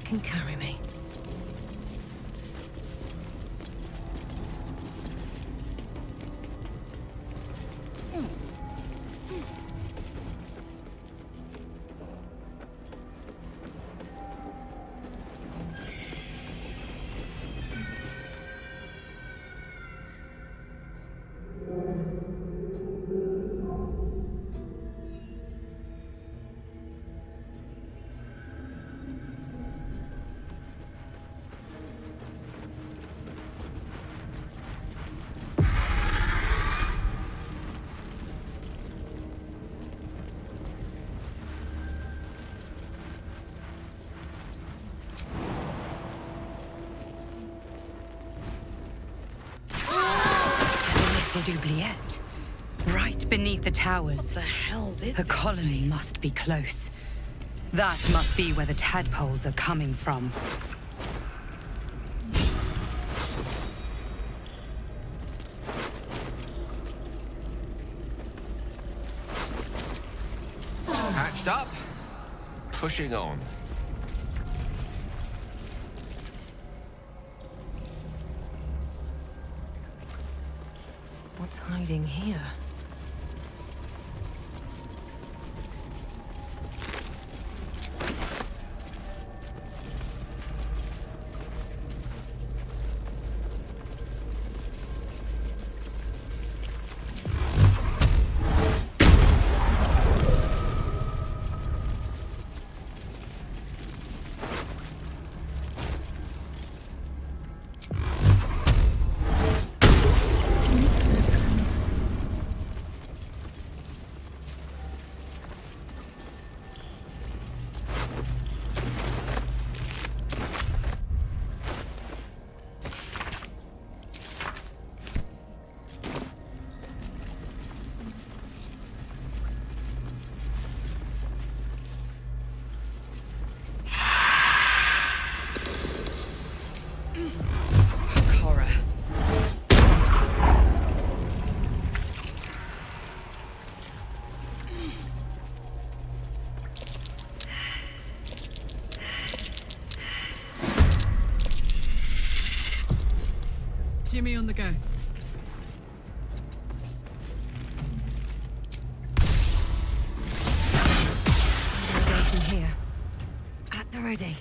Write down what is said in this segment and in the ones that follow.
can carry me. Oubliette. Right beneath the towers. What the hell's is The this colony place? must be close. That must be where the tadpoles are coming from. Patched up. Pushing on. What's hiding here? Jimmy on the go. Where do I go from here? At the ready.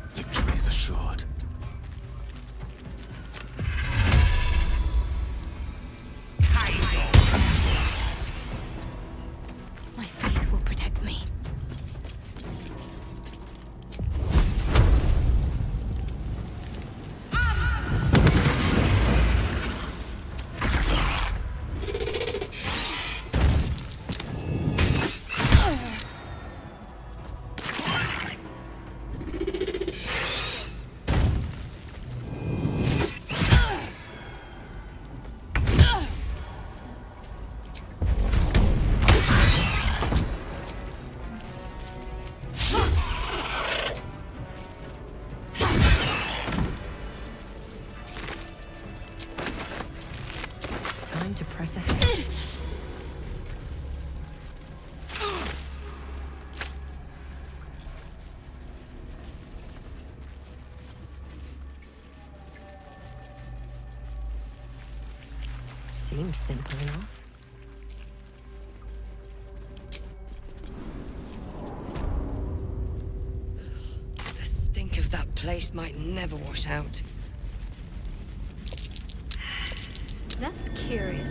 Victory is assured. My faith will protect me. Time to press ahead. Seems simple enough. The stink of that place might never wash out. That's curious.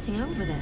anything over there?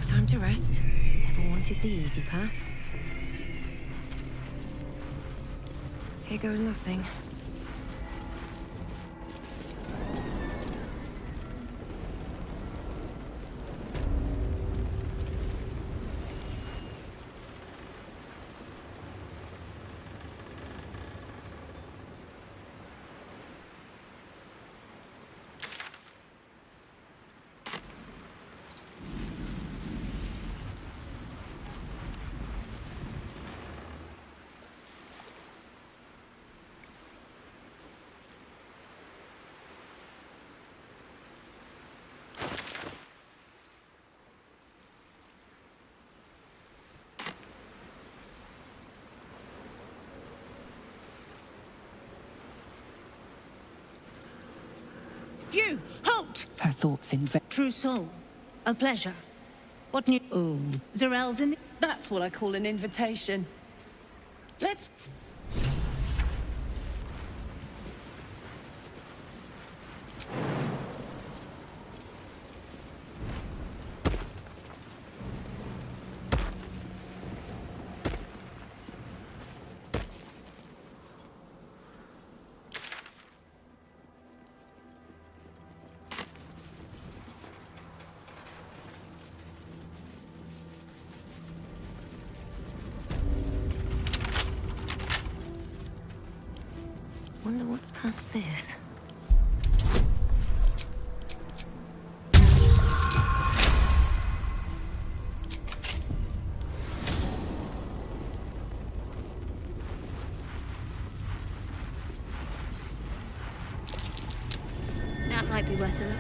Time to rest. Never wanted the easy path. Here goes nothing. You! Halt! Her thoughts True soul. A pleasure. What new... Oh. Zarel's in the... That's what I call an invitation. Let's... Wonder what's past this. That might be worth a look.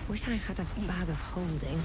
Wish I had a bag of holding.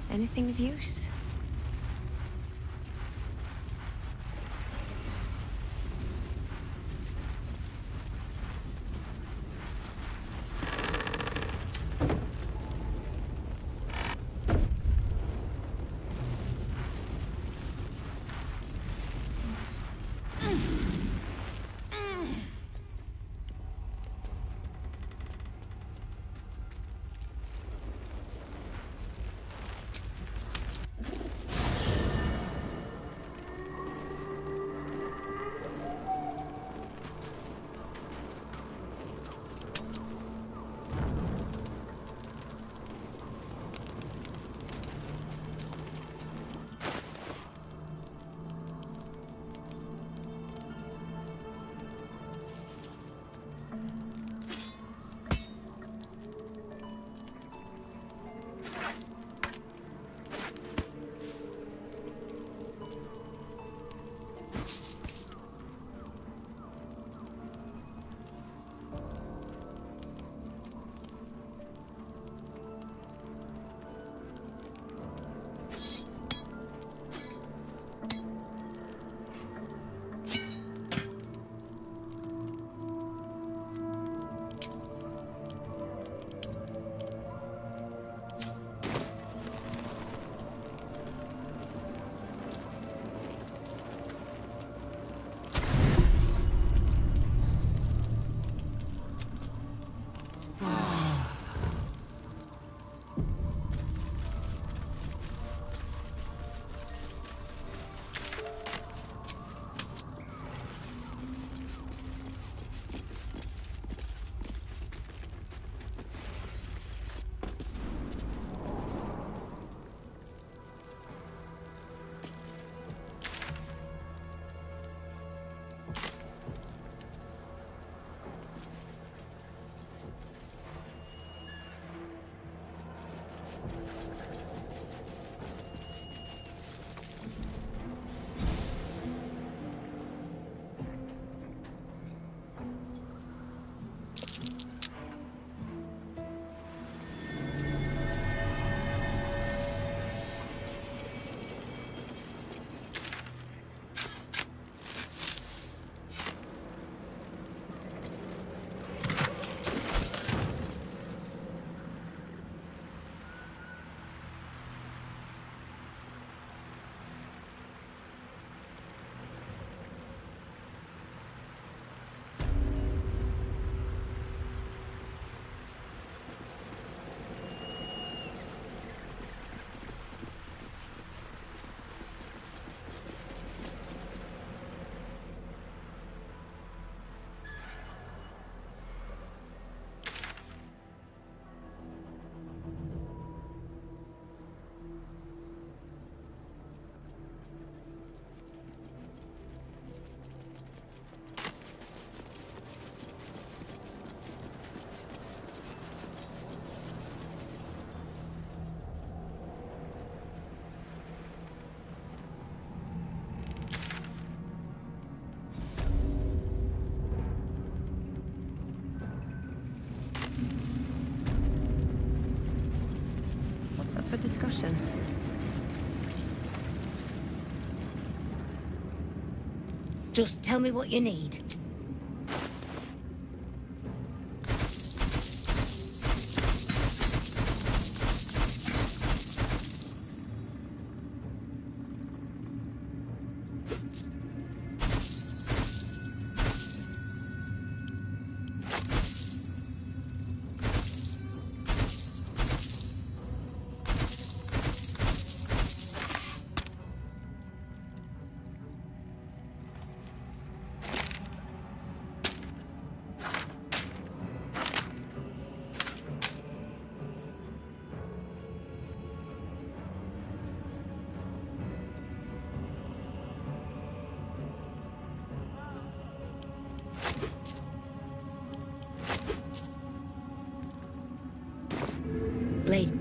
Anything of use? It's up for discussion. Just tell me what you need. Blade.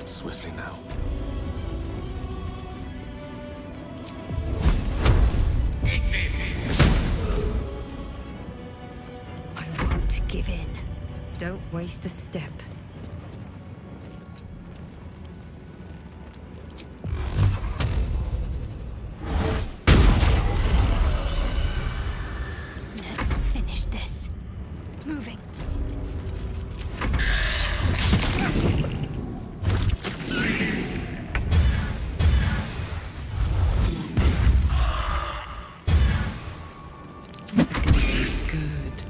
Swiftly now. I won't give in. Don't waste a step. Let's finish this. Moving. This is gonna be good.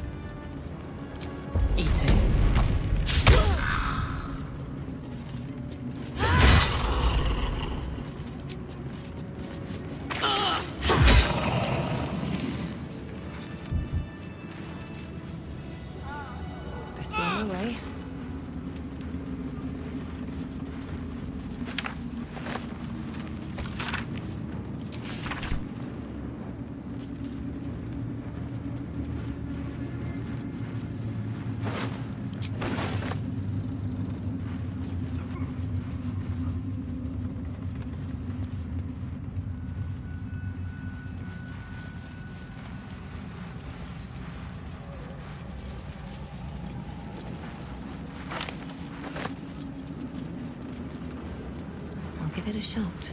Eat it. give it a shot.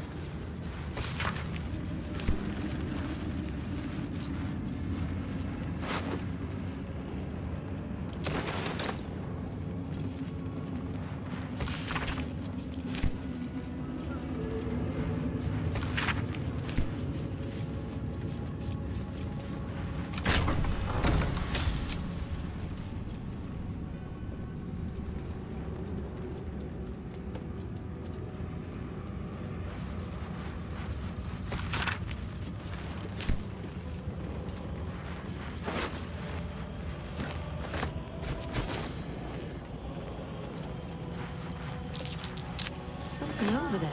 Something over there.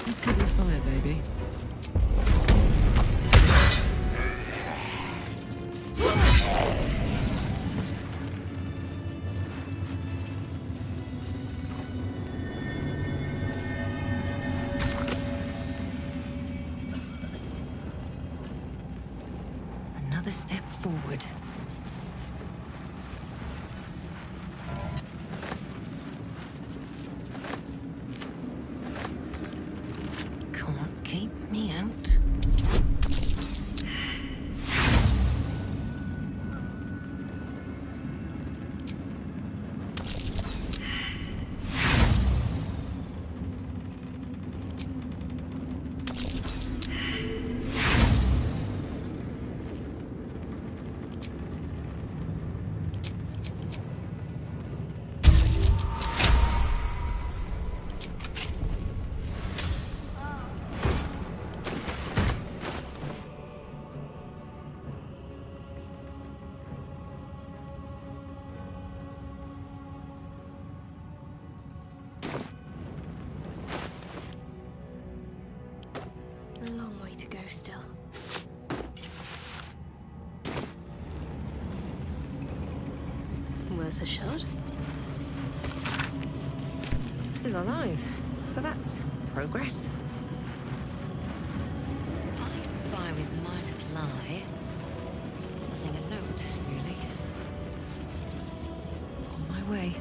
Let's cover the fire, baby. Another step forward. Can't keep me out. A long way to go still. Worth a shot? Still alive. So that's progress. I spy with my little eye. Nothing of note, really. On my way.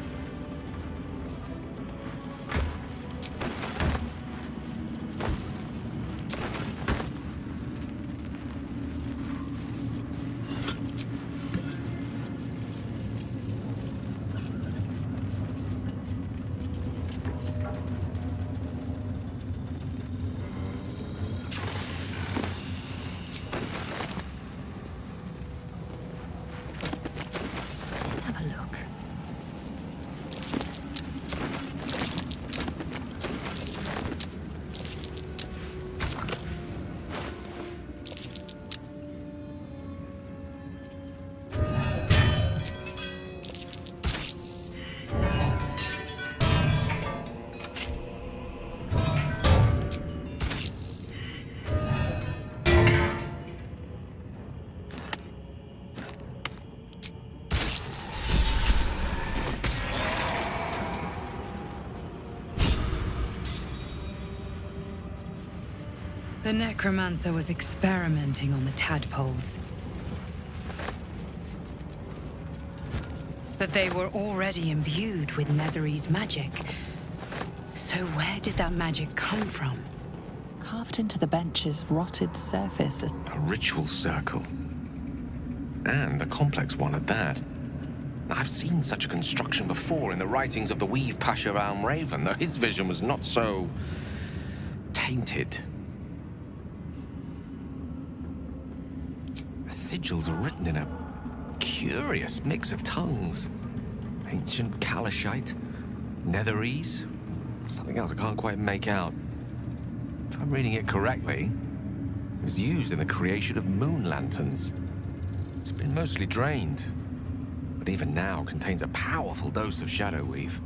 Let's have a look. The necromancer was experimenting on the tadpoles. But they were already imbued with Nethery's magic. So where did that magic come from? Carved into the bench's rotted surface. A ritual circle. And a complex one at that. I've seen such a construction before in the writings of the Weave Pasha Raven, though his vision was not so tainted. The sigils are written in a curious mix of tongues. Ancient Kalashite, Netherese, something else I can't quite make out. If I'm reading it correctly, it was used in the creation of moon lanterns. It's been mostly drained, but even now contains a powerful dose of shadow weave.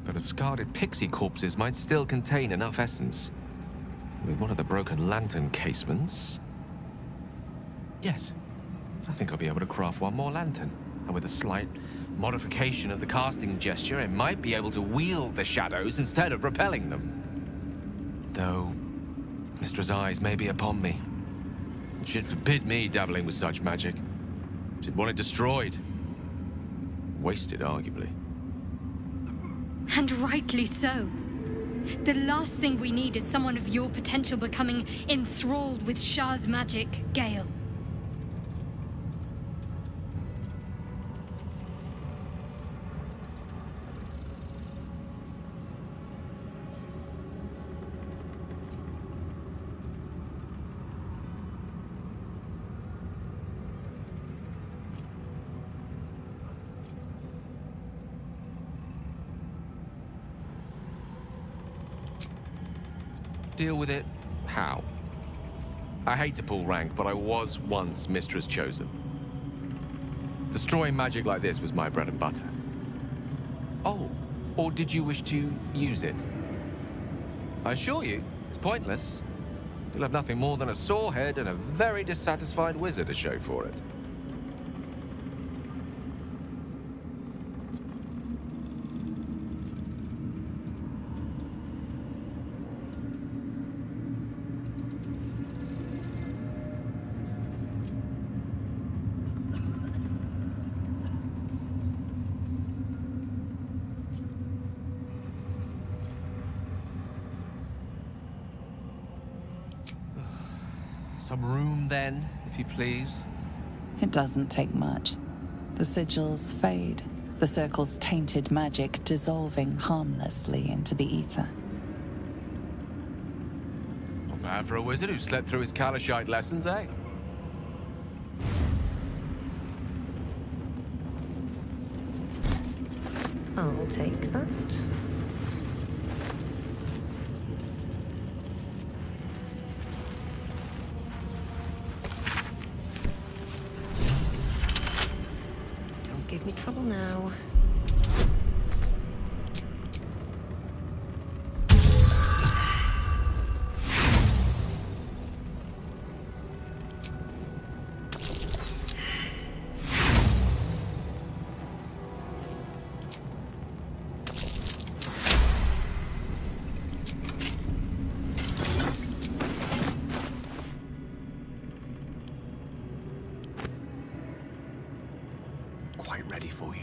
The discarded pixie corpses might still contain enough essence. With one of the broken lantern casements, Yes. I think I'll be able to craft one more lantern. And with a slight modification of the casting gesture, it might be able to wield the shadows instead of repelling them. Though, Mistress' eyes may be upon me. She'd forbid me dabbling with such magic. She'd want it destroyed. Wasted, arguably. And rightly so. The last thing we need is someone of your potential becoming enthralled with Shah's magic, Gale. Deal with it how? I hate to pull rank, but I was once Mistress Chosen. Destroying magic like this was my bread and butter. Oh, or did you wish to use it? I assure you, it's pointless. You'll have nothing more than a sore head and a very dissatisfied wizard to show for it. Some room, then, if you please. It doesn't take much. The sigils fade, the circle's tainted magic dissolving harmlessly into the ether. Not bad for a wizard who slept through his Kalashite lessons, eh? I'll take that. Don't give me trouble now. Quite ready for you.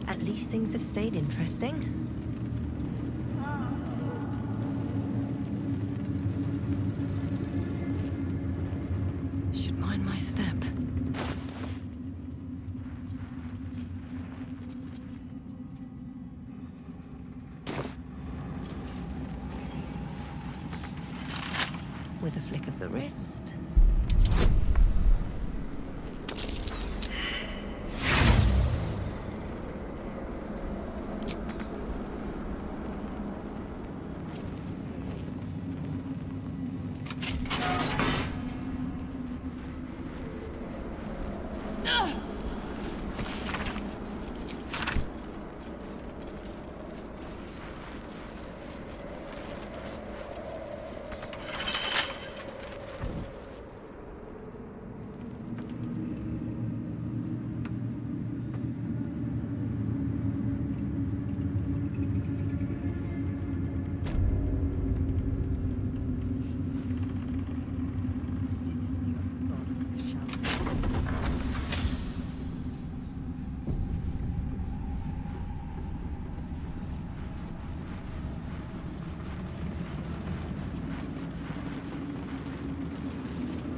At least things have stayed interesting. Should mind my step. With a flick of the wrist.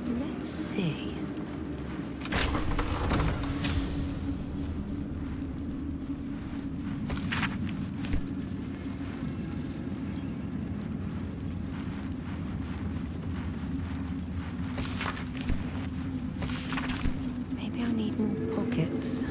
Let's see. Maybe I need more pockets.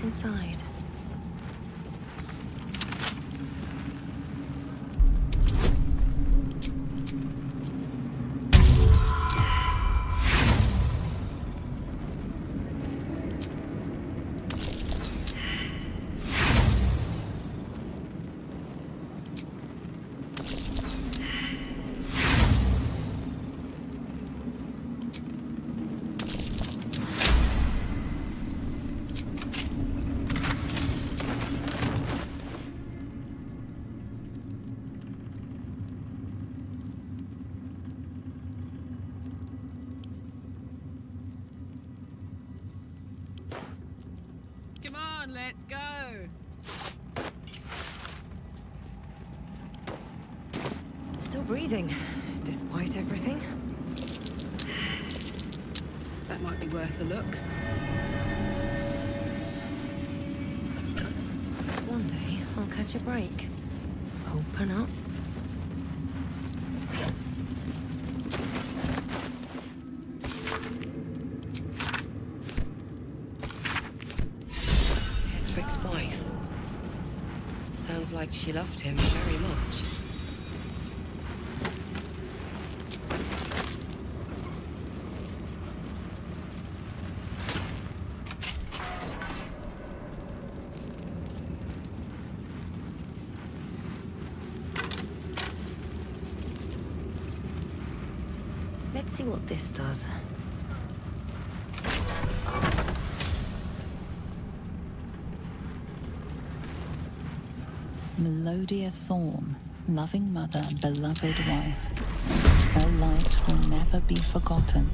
inside? Come on, let's go. Still breathing, despite everything. That might be worth a look. One day, I'll catch a break. Open up. Hedrick's wife. Sounds like she loved him very much. Let's see what this does. Melodia Thorn, loving mother, beloved wife. Her light will never be forgotten.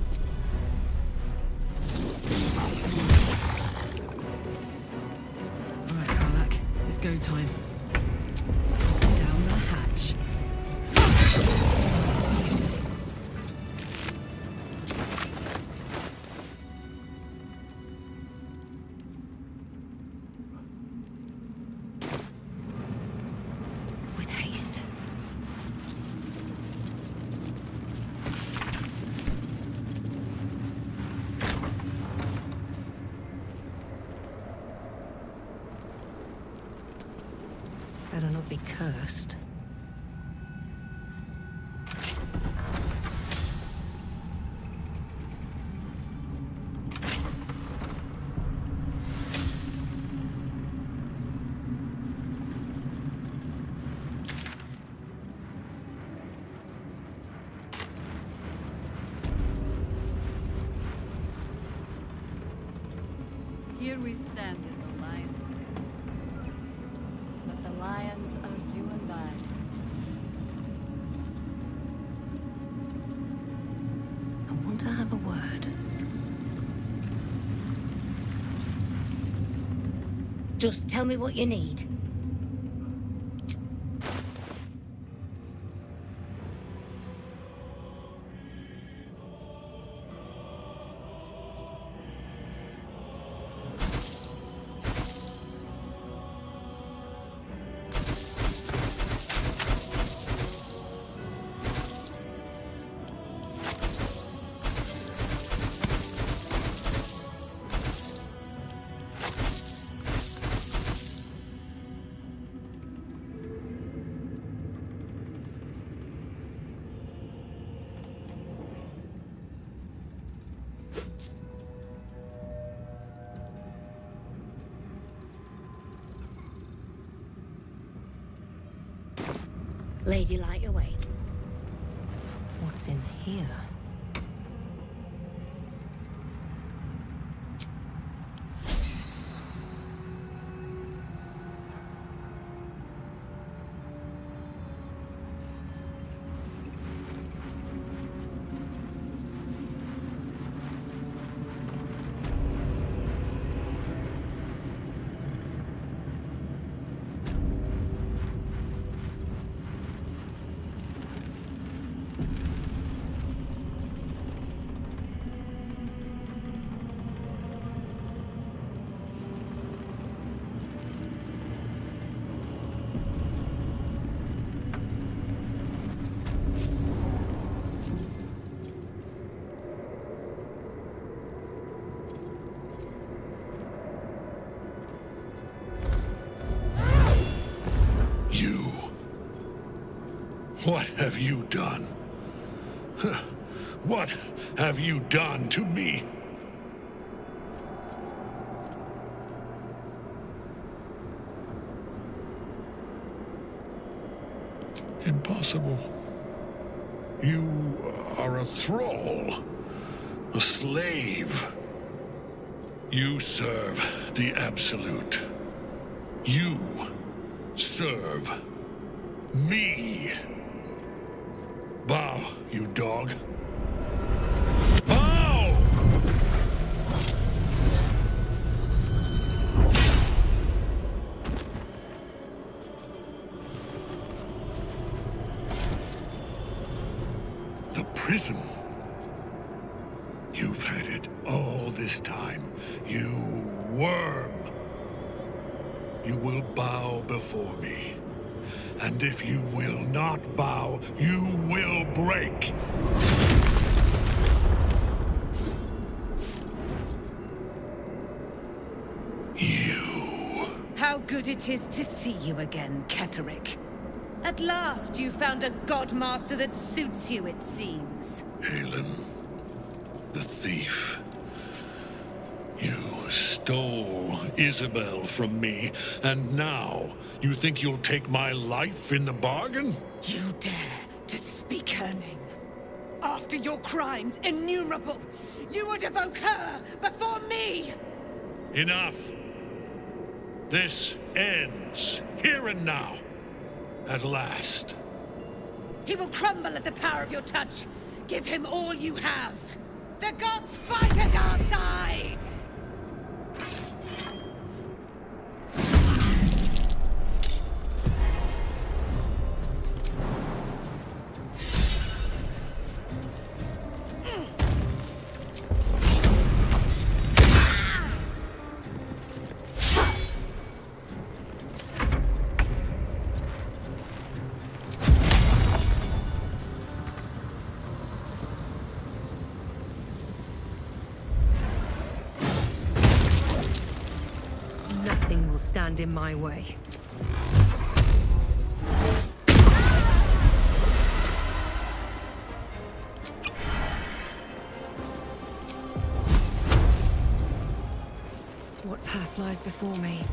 All right, Karlak, it's go time. Down the hatch. With haste. Better not be cursed. Here we stand in the lion's den. But the lions are you and I. I want to have a word. Just tell me what you need. Lady, light your way. What's in here? What have you done? What have you done to me? Impossible. You are a thrall, a slave. You serve the Absolute. You serve me. Bow, you dog. Bow! The prison. You've had it all this time, you worm. You will bow before me. And if you will not bow, you will break. You. How good it is to see you again, Ketherick. At last you found a godmaster that suits you, it seems. Halen, the thief. You stole Isabel from me, and now you think you'll take my life in the bargain? You dare to speak her name. After your crimes innumerable, you would evoke her before me! Enough. This ends here and now. At last. He will crumble at the power of your touch. Give him all you have. The gods fight at our side! Nothing will stand in my way. What path lies before me?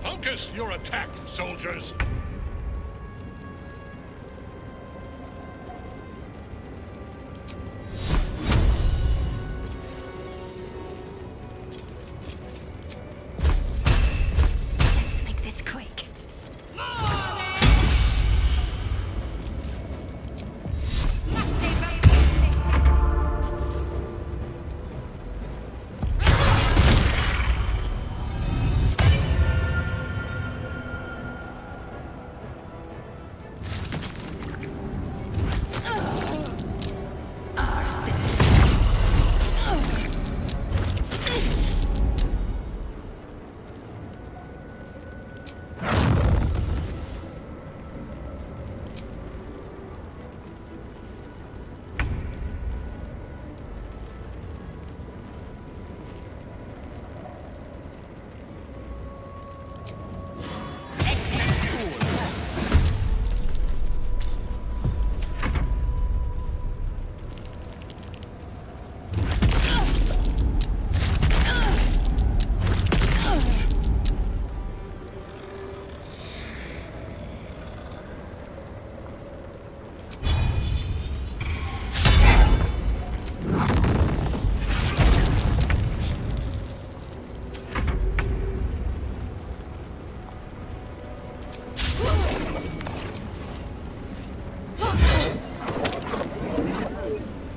Focus your attack, soldiers! Let's make this quick.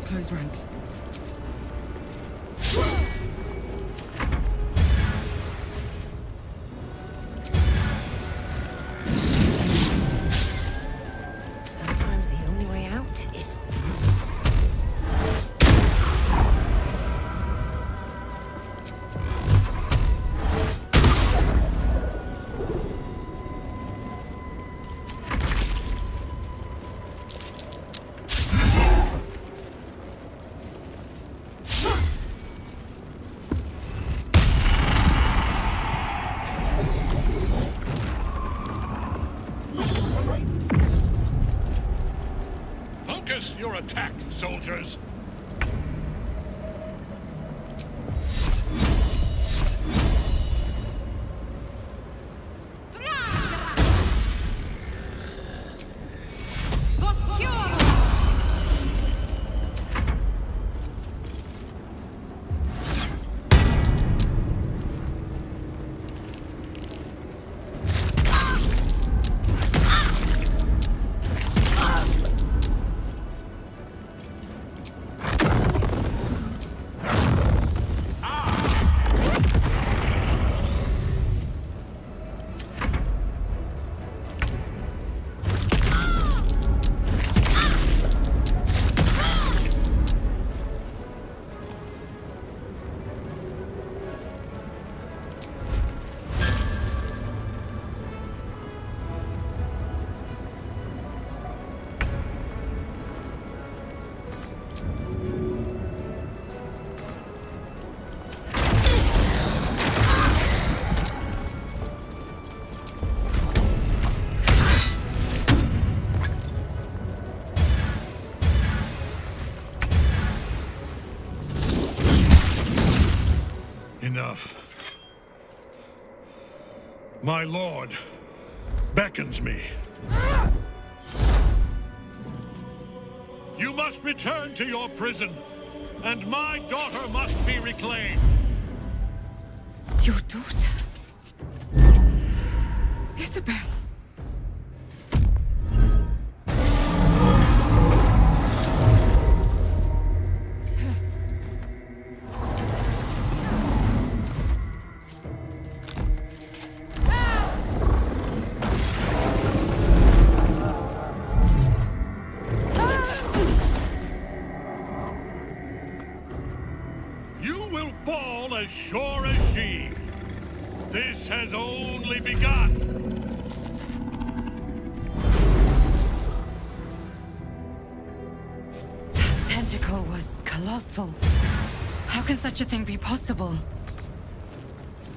Close ranks. for attack, soldiers! Enough. My lord beckons me. You must return to your prison, and my daughter must be reclaimed. Your daughter? Isabel. As sure as she. This has only begun. That tentacle was colossal. How can such a thing be possible?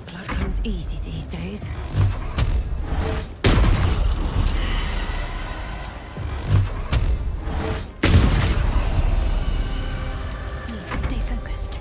Blood comes easy these days. Need to stay focused.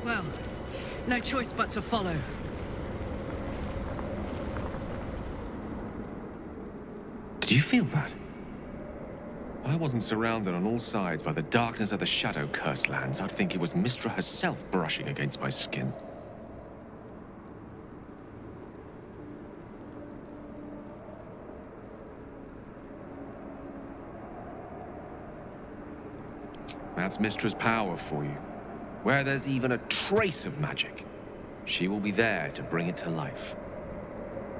Well, no choice but to follow. Did you feel that? I wasn't surrounded on all sides by the darkness of the Shadow Cursed lands. I'd think it was Mystra herself brushing against my skin. That's Mystra's power for you. Where there's even a trace of magic, she will be there to bring it to life.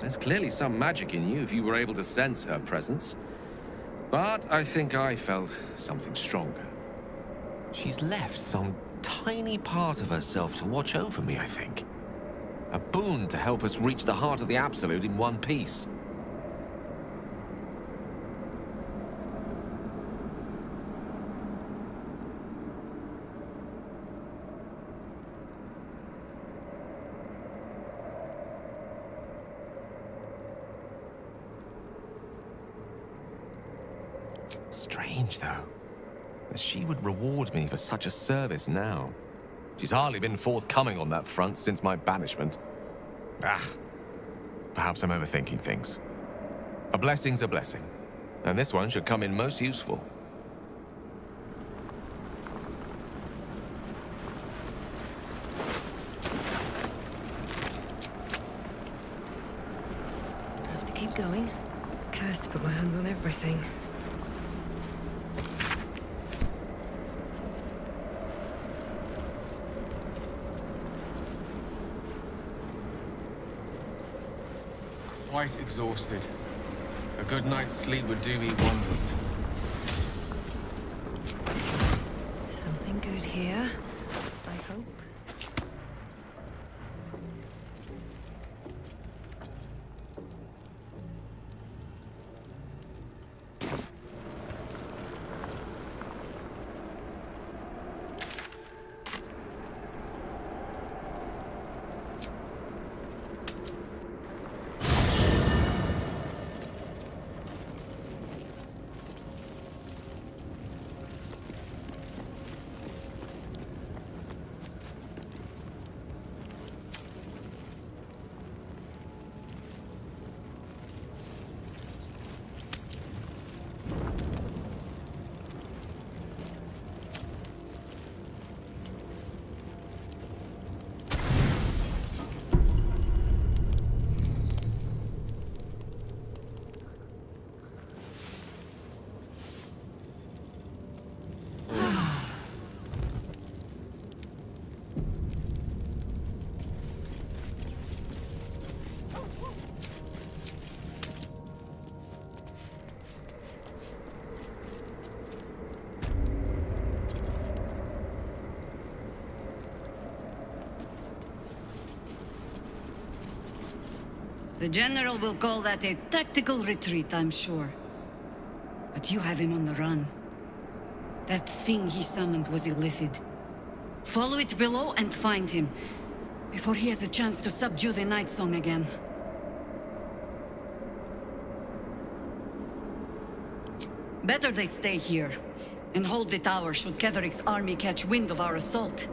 There's clearly some magic in you if you were able to sense her presence. But I think I felt something stronger. She's left some tiny part of herself to watch over me, I think. A boon to help us reach the heart of the Absolute in one piece. Strange, though. that she would reward me for such a service now. She's hardly been forthcoming on that front since my banishment. Perhaps I'm overthinking things. A blessing's a blessing, and this one should come in most useful. Have to keep going. Cursed to put my hands on everything. Quite exhausted. A good night's sleep would do me wonders. Something good here, I hope. The General will call that a tactical retreat, I'm sure. But you have him on the run. That thing he summoned was illithid. Follow it below and find him, before he has a chance to subdue the Night Song again. Better they stay here, and hold the tower should Ketheric's army catch wind of our assault.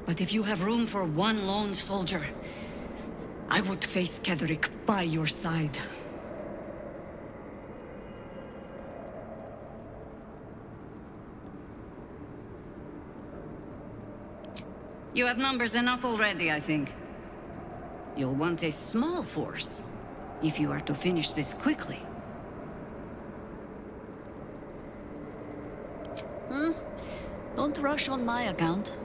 But if you have room for one lone soldier, I would face Ketheric by your side. You have numbers enough already, I think. You'll want a small force, if you are to finish this quickly. Don't rush on my account.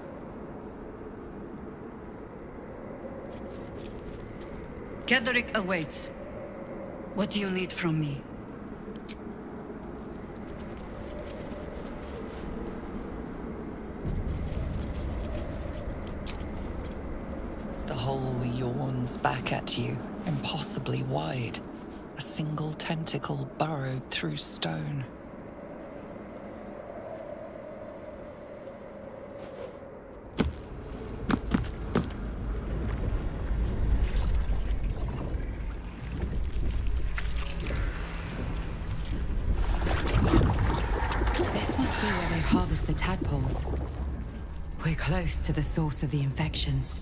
Ketheric awaits. What do you need from me? The hole yawns back at you, impossibly wide. A single tentacle burrowed through stone. Harvest the tadpoles. We're close to the source of the infections.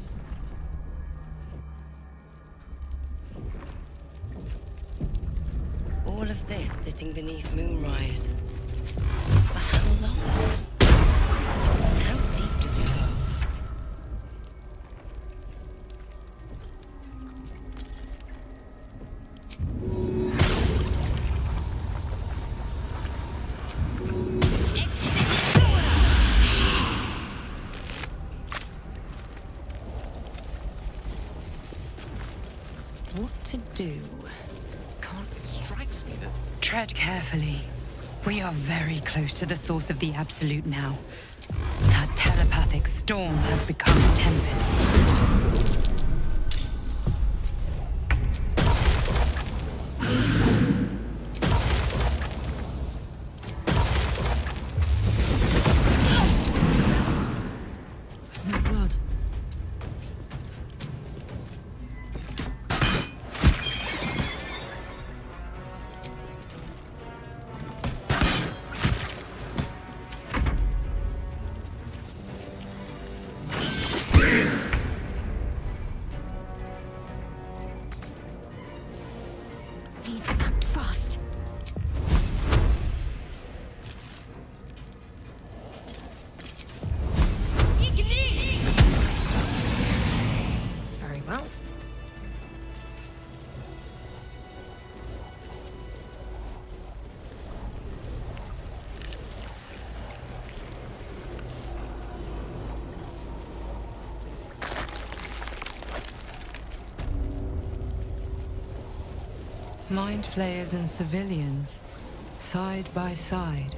All of this sitting beneath moonrise. For how long? How deep does it go? Do. Can't strikes me that... Tread carefully. We are very close to the source of the Absolute now. That telepathic storm has become a tempest. There's no blood. Mind flayers and civilians, side by side.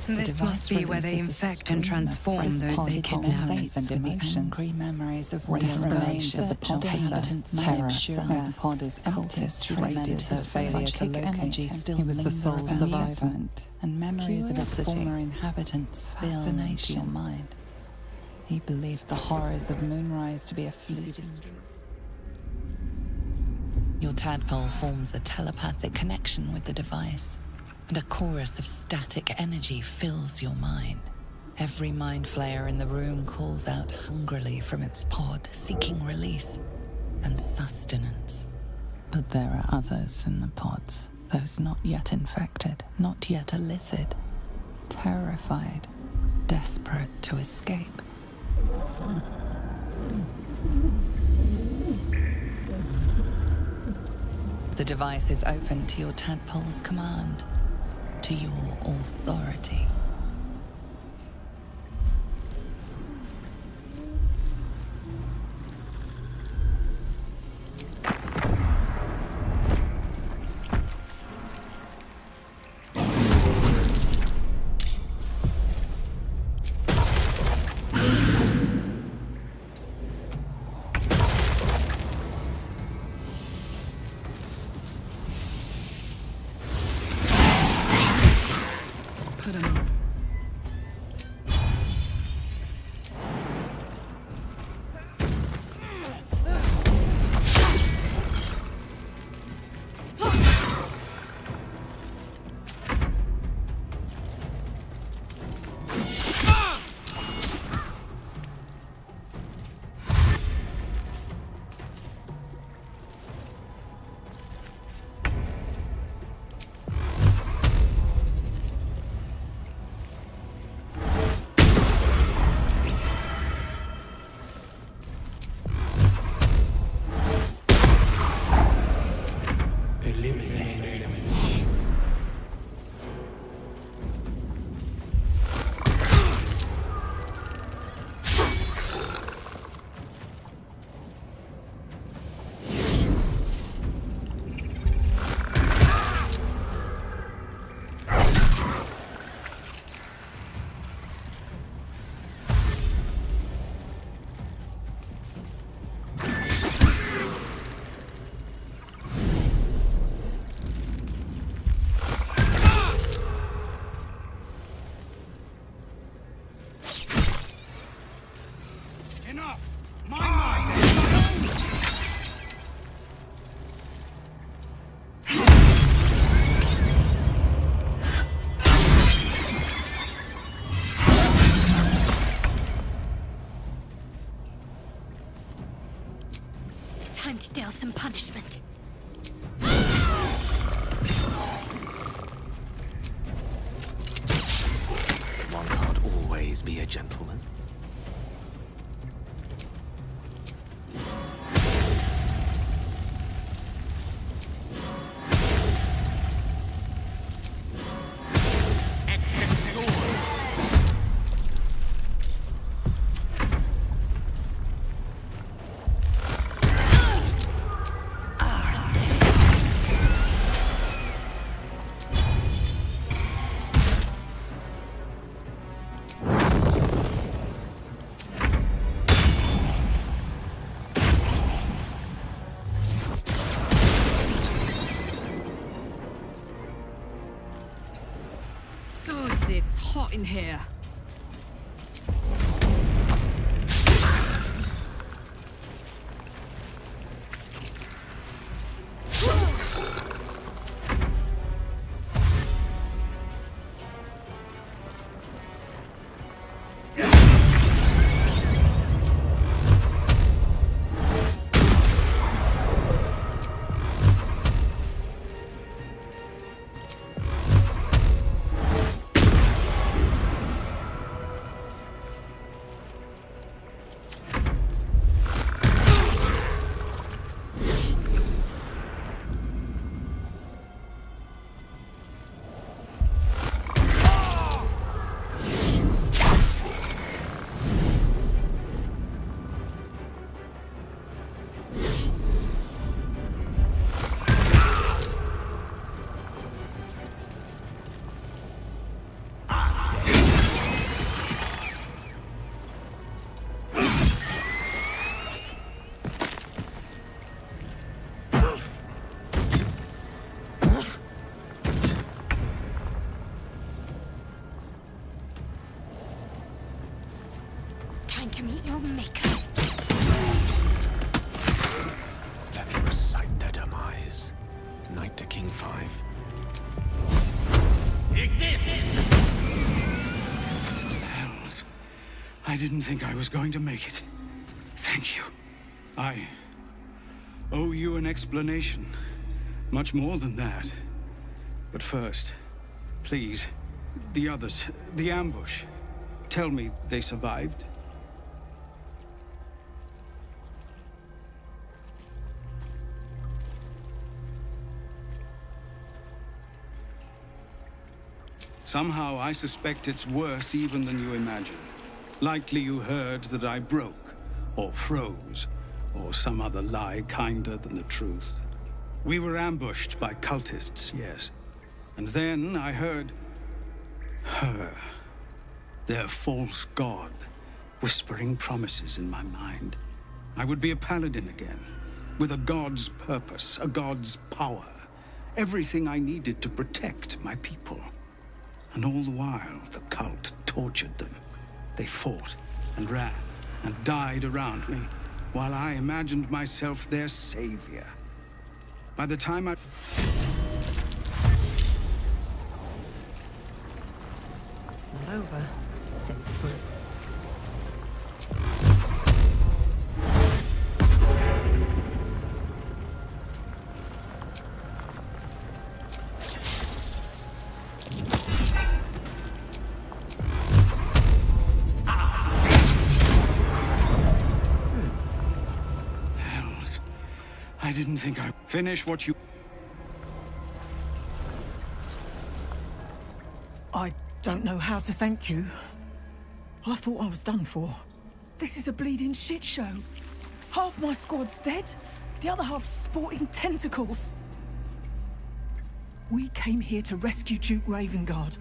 This must be where they infect and transform those they kidnap. And emotions, memories of what remains of the pod inhabitants, terror, the pod is cultist traces of failure to locate him. He was the sole survivor, and memories of its former inhabitants spill into your mind. He believed the horrors of Moonrise to be a fleeting. Your tadpole forms a telepathic connection with the device, and a chorus of static energy fills your mind. Every mind flayer in the room calls out hungrily from its pod, seeking release and sustenance. But there are others in the pods, those not yet infected, not yet elithid, terrified, desperate to escape. The device is open to your tadpole's command, to your authority. Time to deal some punishment. One can't always be a gentleman. It's hot in here. time to meet your maker. Let me recite their demise. Knight to King 5. Hells. I didn't think I was going to make it. Thank you. I owe you an explanation. Much more than that. But first, please, the others, the ambush. Tell me they survived. Somehow I suspect it's worse even than you imagine. Likely you heard that I broke, or froze, or some other lie kinder than the truth. We were ambushed by cultists, yes. And then I heard her, their false god, whispering promises in my mind. I would be a paladin again, with a god's purpose, a god's power. Everything I needed to protect my people. And all the while, the cult tortured them. They fought and ran and died around me, while I imagined myself their savior. By the time I... Not over. Then through. I didn't think I'd finish what you... I don't know how to thank you. I thought I was done for. This is a bleeding shit show. Half my squad's dead, the other half's sporting tentacles. We came here to rescue Duke Ravengard.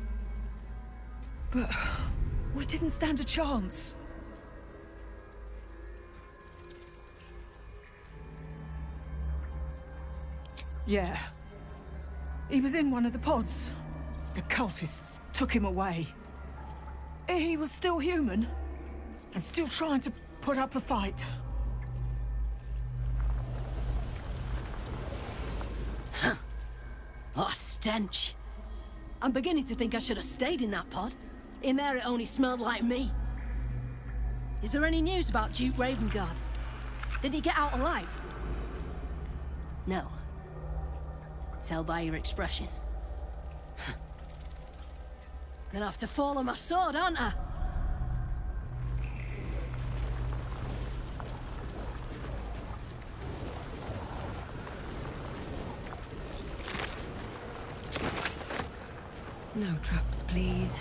But we didn't stand a chance. Yeah. He was in one of the pods. The cultists took him away. He was still human, and still trying to put up a fight. Huh. What a stench. I'm beginning to think I should have stayed in that pod. In there it only smelled like me. Is there any news about Duke Ravengard? Did he get out alive? No. Tell by your expression. Gonna have to fall on my sword, aren't I? No traps, please.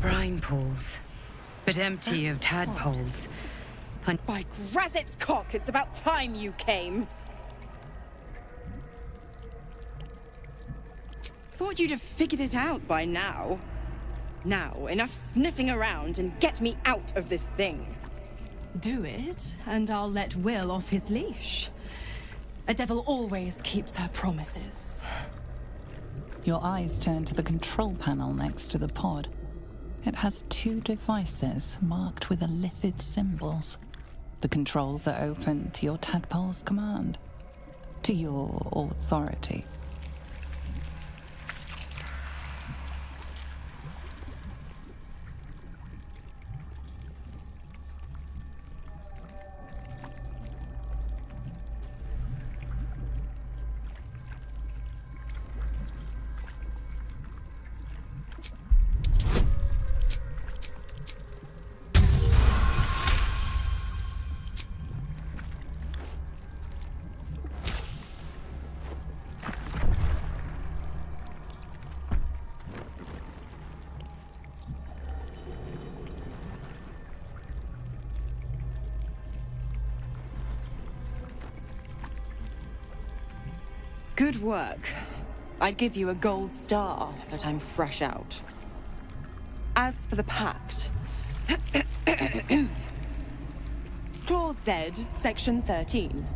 Brine pools, but empty of tadpoles. And by Grazit's cock, it's about time you came. Thought you'd have figured it out by now. Now, enough sniffing around and get me out of this thing. Do it, and I'll let Will off his leash. A devil always keeps her promises. Your eyes turn to the control panel next to the pod. It has two devices marked with elithid symbols. The controls are open to your tadpole's command, to your authority. Good work. I'd give you a gold star, but I'm fresh out. As for the pact... Clause Z, Section 13.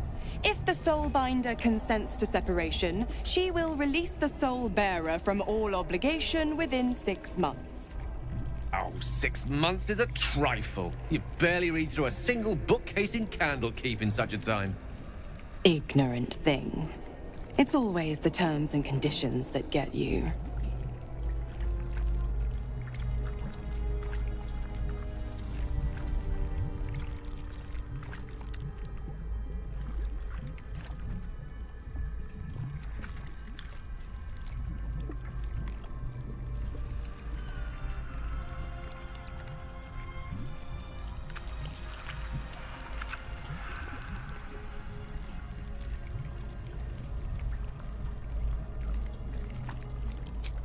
If the Soulbinder consents to separation, she will release the Soul Bearer from all obligation within 6 months. Oh, 6 months is a trifle. You barely read through a single bookcase in Candlekeep in such a time. Ignorant thing. It's always the terms and conditions that get you.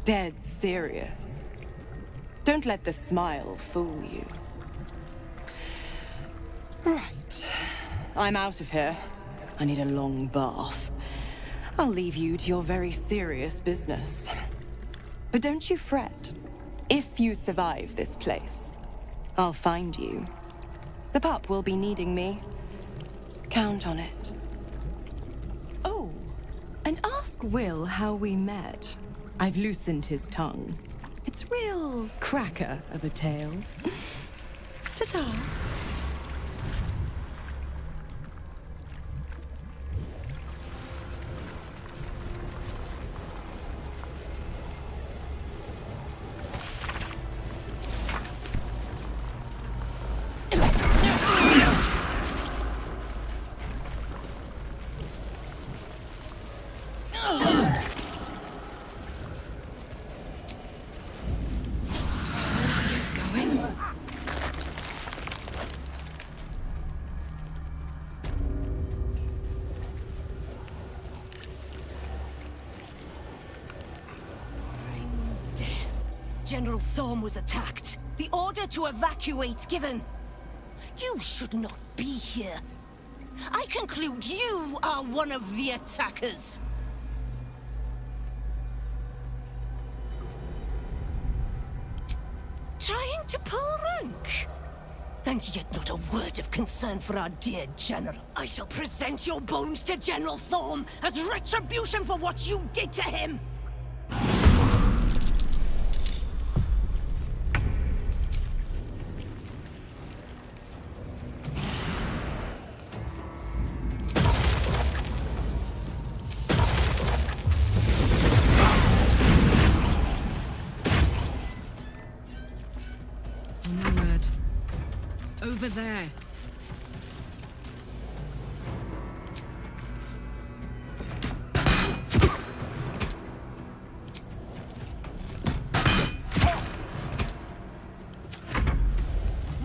Dead serious. Don't let the smile fool you. Right. I'm out of here. I need a long bath. I'll leave you to your very serious business. But don't you fret. If you survive this place, I'll find you. The pup will be needing me. Count on it. Oh, and ask Will how we met. I've loosened his tongue. It's real cracker of a tale. Ta-ta. General Thorm was attacked. The order to evacuate given. You should not be here. I conclude you are one of the attackers. Trying to pull rank? And yet not a word of concern for our dear General. I shall present your bones to General Thorm as retribution for what you did to him. Over there.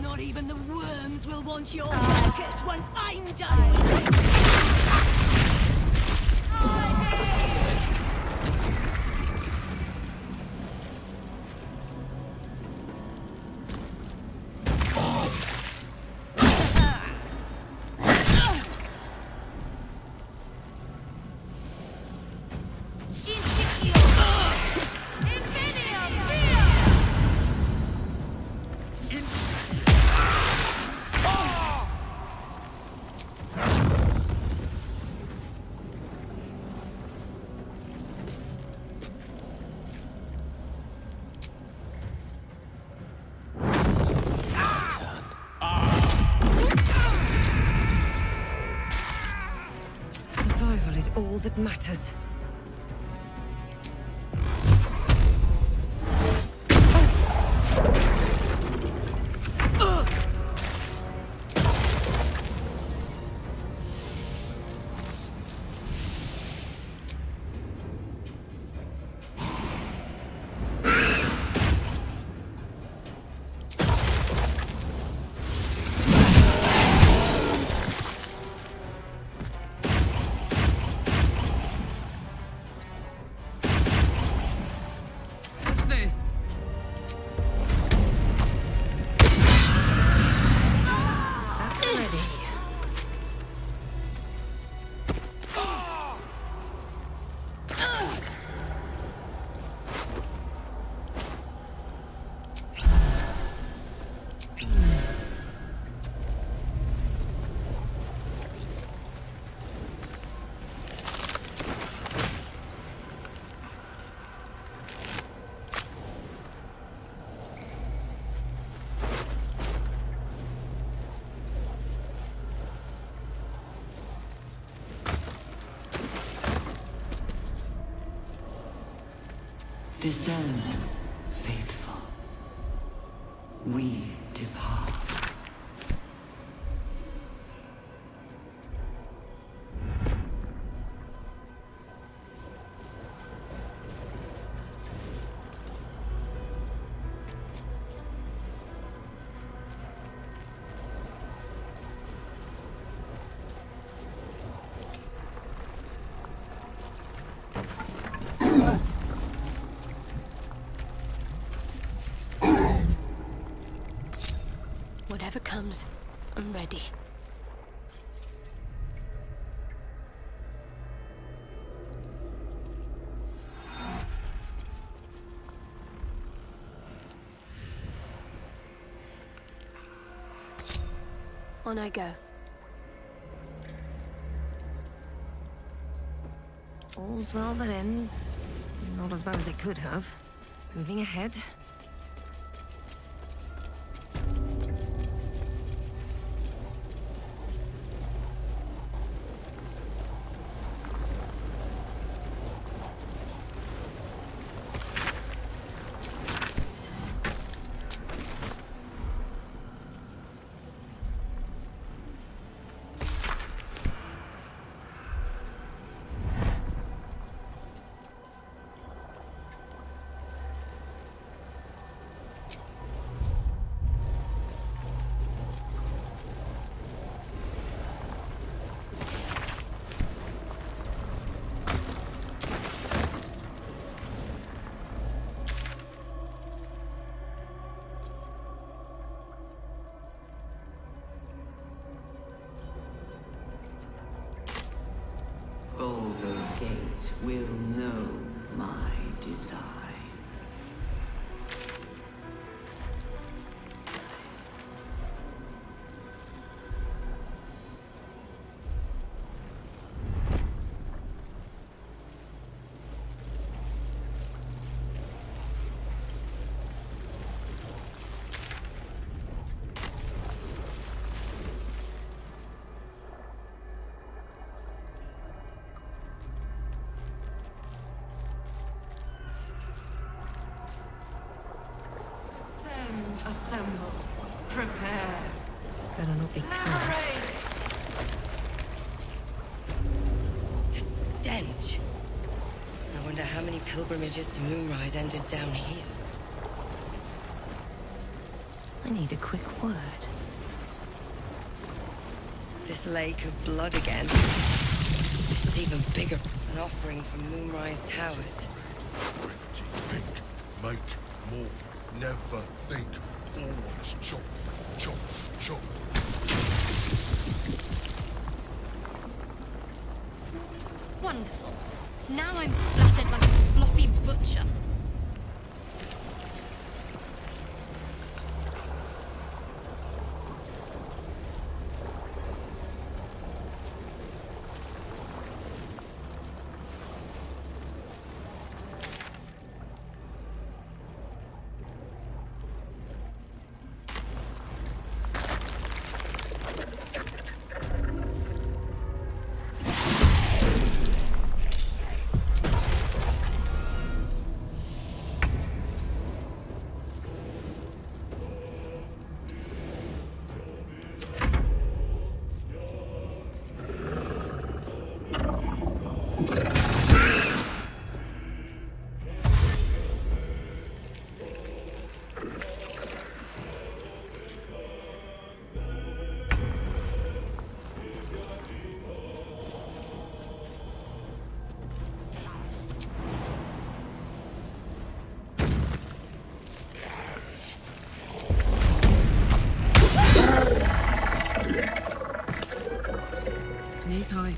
Not even the worms will want your carcass once I'm done. All that matters. Discern, faithful. We depart. Whatever comes, I'm ready. On I go. All's well that ends. Not as bad as it could have. Moving ahead. Baldur's Gate will know my design. Assemble. Prepare. Better not be caught. The stench. I wonder how many pilgrimages to Moonrise ended down here. I need a quick word. This lake of blood again. It's even bigger. An offering from Moonrise Towers. Think, make more. Never think. Always chop, chop, chop. Wonderful. Now I'm splattered like a sloppy butcher. Knees high.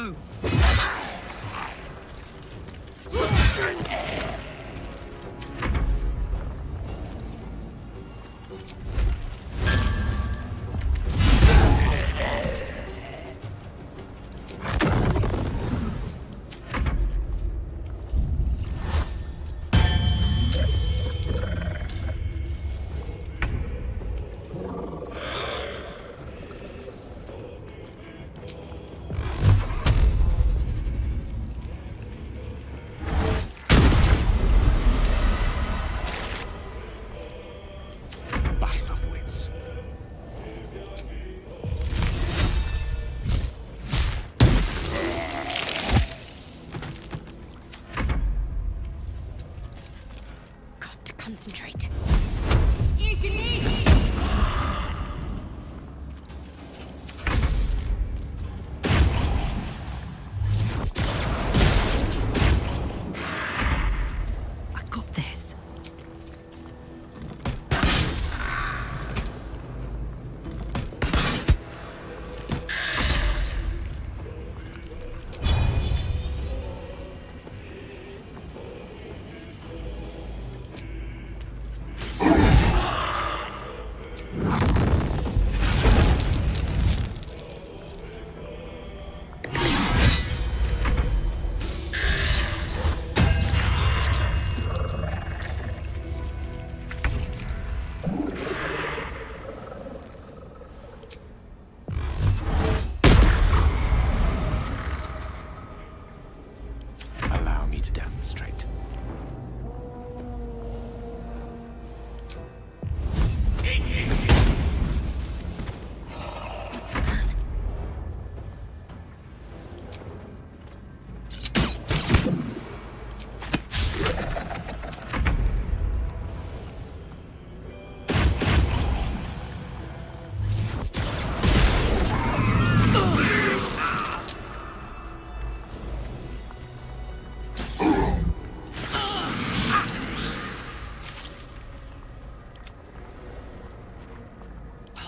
go. Concentrate. I got this. Allow me to demonstrate.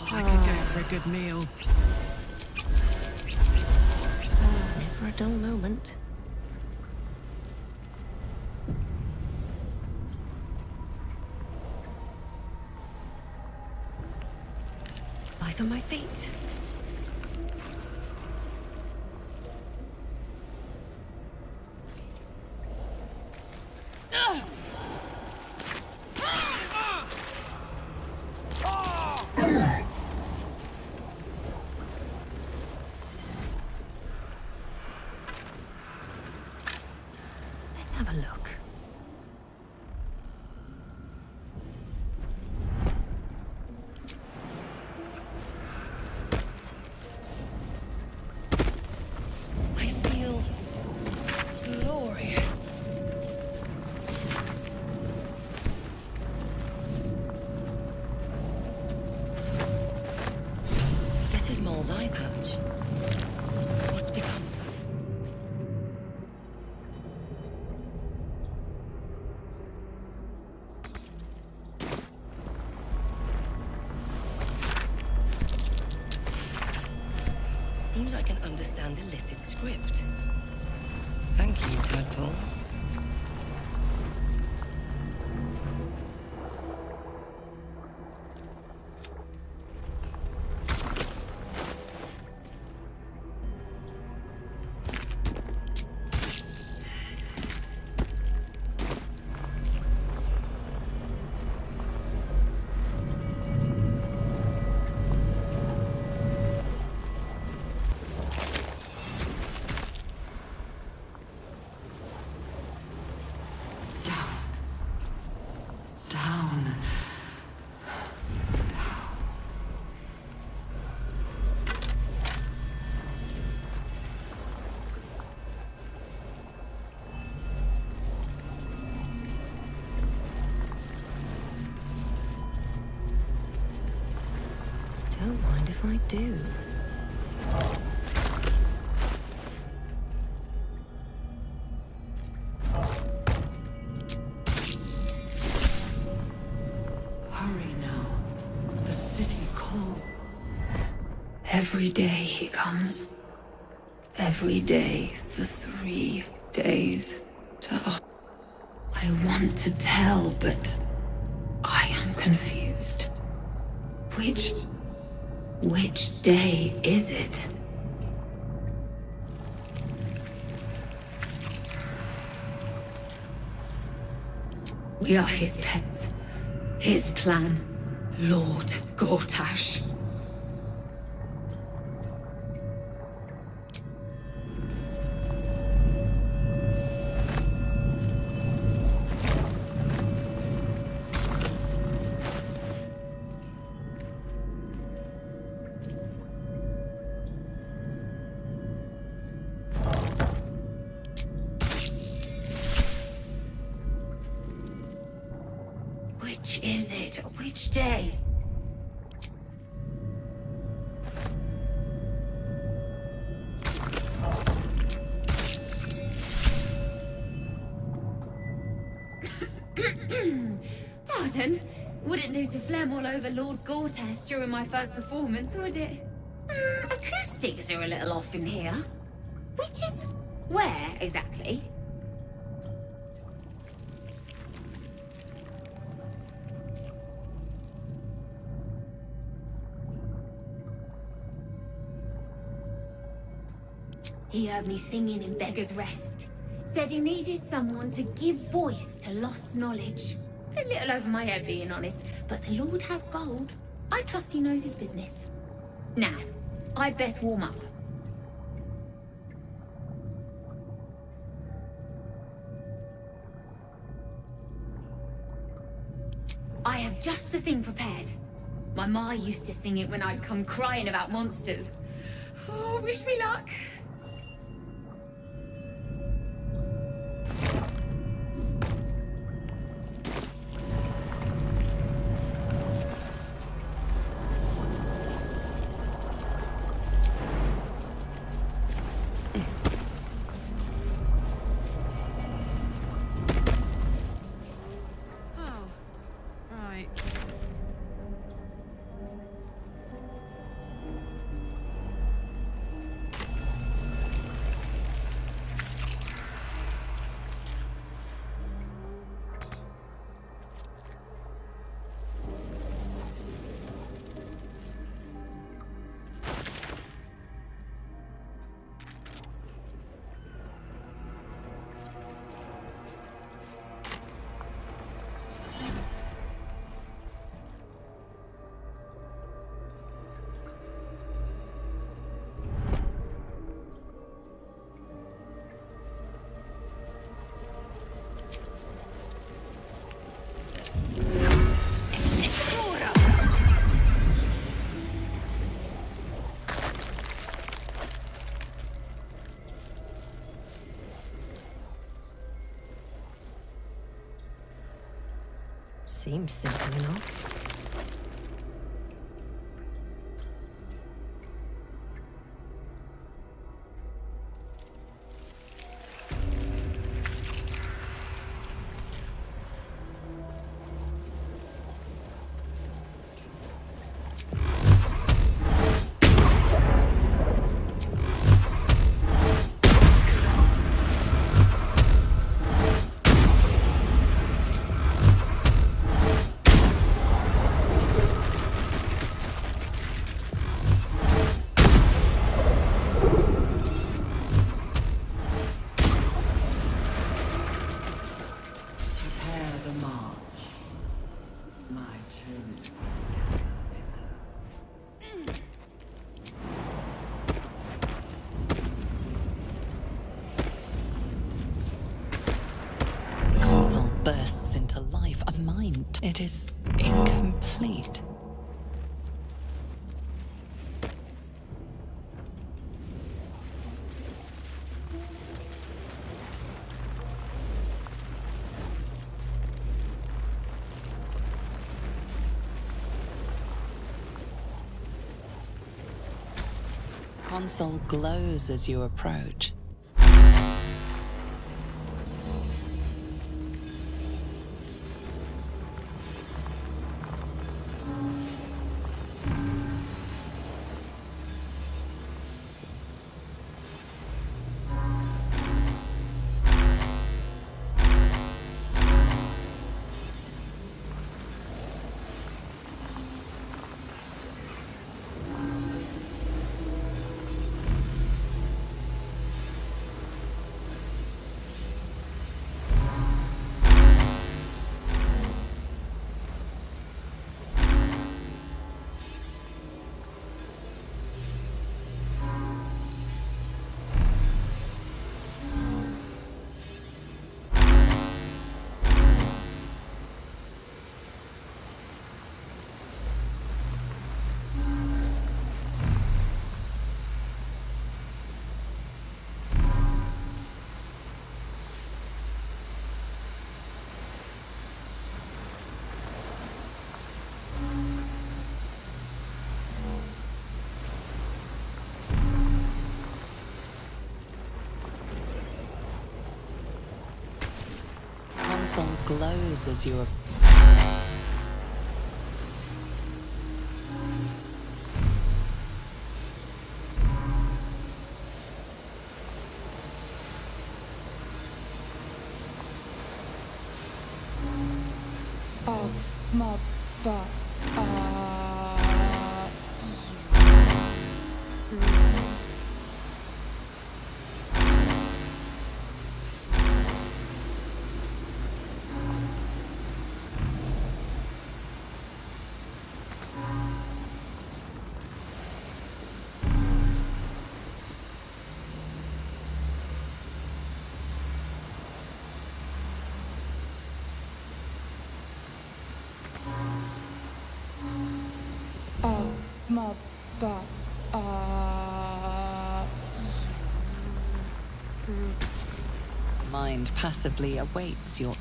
I could go for a good meal. Never a dull moment. Light on my feet. Let's have a look. I feel glorious. This is Mole's eye patch. What's become? Seems I can understand illicit script. Thank you, Tadpole. Down. Don't mind if I do. Hurry now. The city calls. Every day he comes. Every day for 3 days. I want to tell, but I am confused. Which day is it? We are his pets. His plan. Lord Gortash. Which is it? Which day? Pardon? Wouldn't do to phlegm all over Lord Gortash during my first performance, would it? Acoustics are a little off in here. Which is... where, exactly? He heard me singing in Beggar's Rest. Said he needed someone to give voice to lost knowledge. A little over my head, being honest, but the Lord has gold. I trust he knows his business. Now, I'd best warm up. I have just the thing prepared. My ma used to sing it when I'd come crying about monsters. Oh, wish me luck. Seems simple enough. Bursts into life, a mind. It is incomplete. Console glows as you approach. soul glows as you mind passively awaits your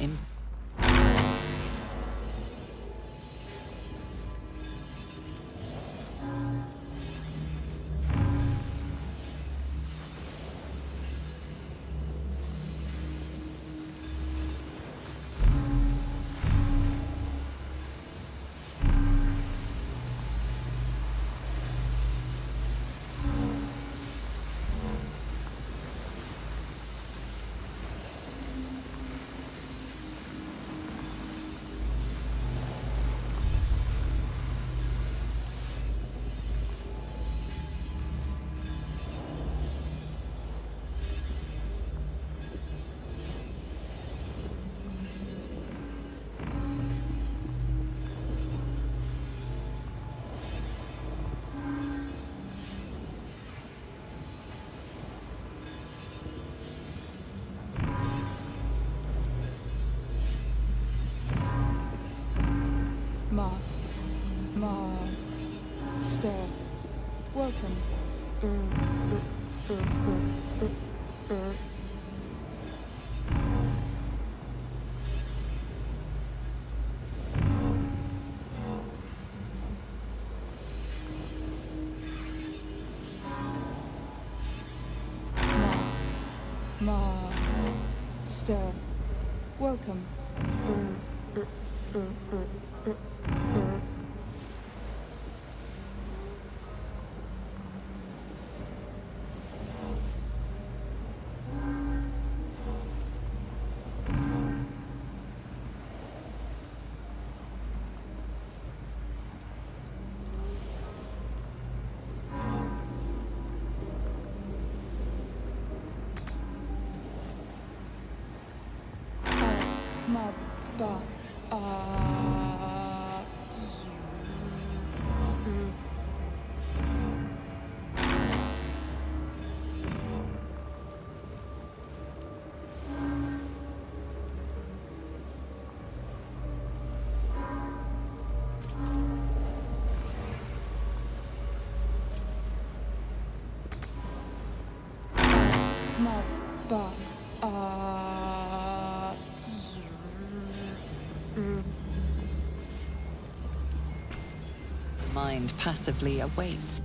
Welcome. Master. Welcome. mind passively awaits.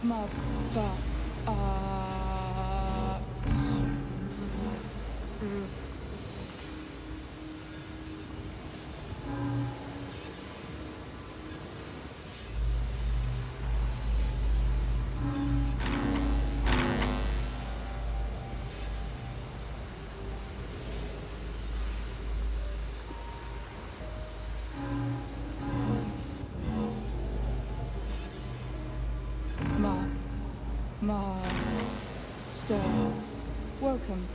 Master. Welcome.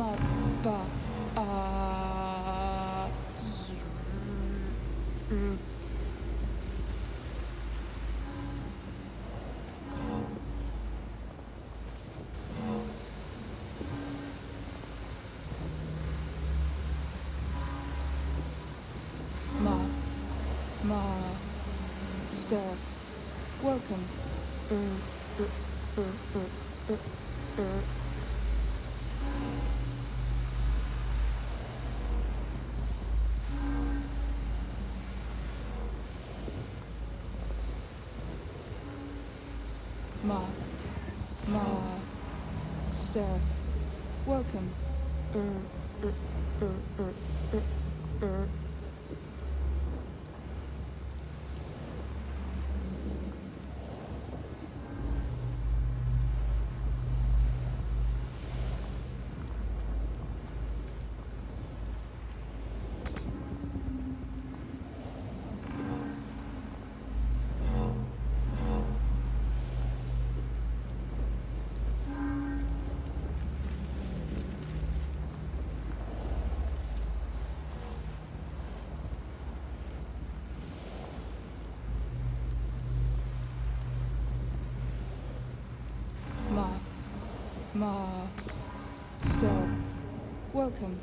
Welcome. Master. Welcome. Master. Welcome.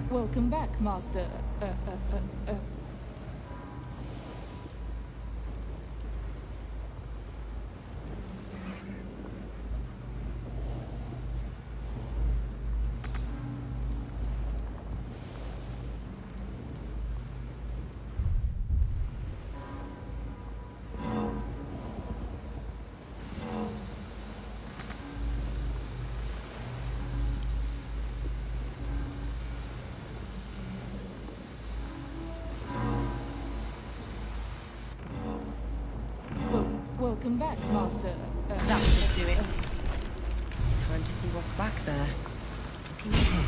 Welcome back, Master. Welcome back, Master. That should do it. Time to see what's back there. Looking good.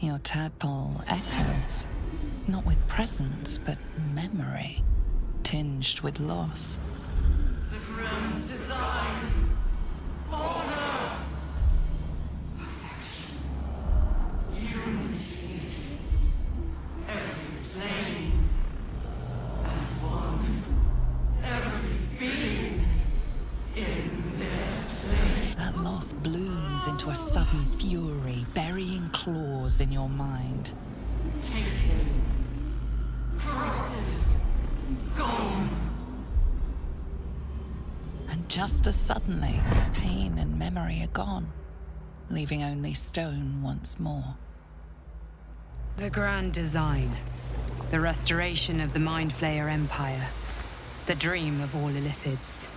Your tadpole echoes, not with presence, but memory, tinged with loss. The grand design, order, perfection, unity, every plane as one, every being in their place. That loss blooms into a sudden fury, burying claws in your mind. Taken, corrupted, gone. And just as suddenly, pain and memory are gone, leaving only stone once more. The grand design. The restoration of the Mind Flayer Empire. The dream of all Illithids.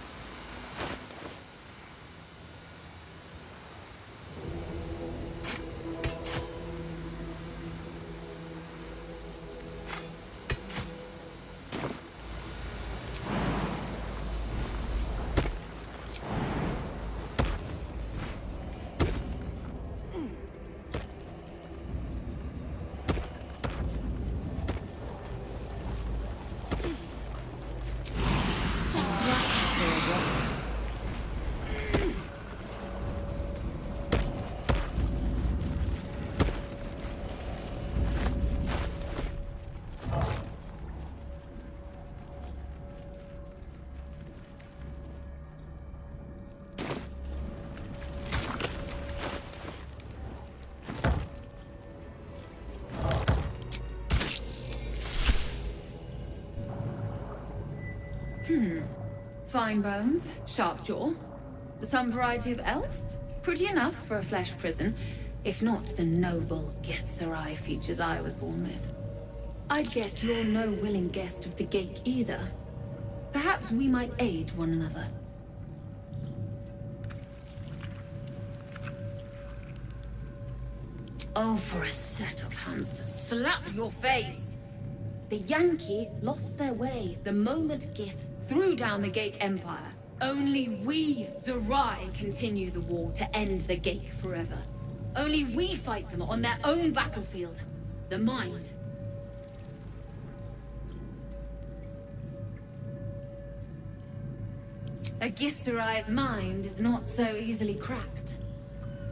Fine bones, sharp jaw, some variety of elf. Pretty enough for a flesh prison. if not the noble Githzerai features I was born with. I'd guess you're no willing guest of the Gate either. Perhaps we might aid one another. Oh, for a set of hands to slap your face! The Yankee lost their way the moment Gith threw down the Gate Empire. Only we, Zerai, continue the war to end the Gate forever. Only we fight them on their own battlefield. The mind. A Githzerai's mind is not so easily cracked.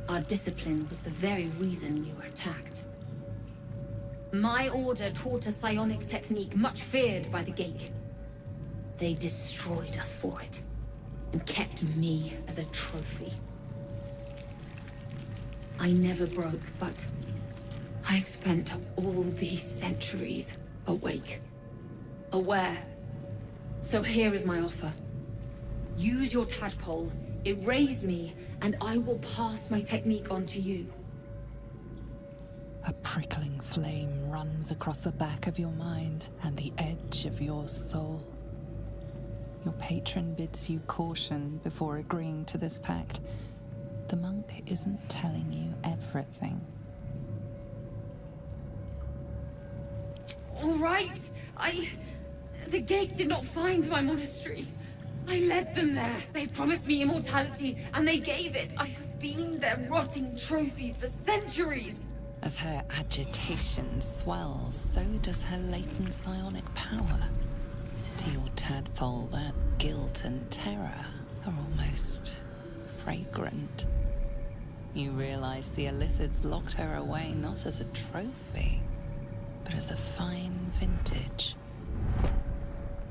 Our discipline was the very reason you were attacked. My order taught a psionic technique much feared by the Gate. They destroyed us for it, and kept me as a trophy. I never broke, but I've spent all these centuries awake, aware. So here is my offer. Use your tadpole, erase me, and I will pass my technique on to you. A prickling flame runs across the back of your mind and the edge of your soul. Your patron bids you caution before agreeing to this pact. The monk isn't telling you everything. All right, the Gate did not find my monastery. I led them there. They promised me immortality, and they gave it. I have been their rotting trophy for centuries. As her agitation swells, so does her latent psionic power. To your tadpole, that guilt and terror are almost fragrant. You realize the Illithids locked her away not as a trophy, but as a fine vintage.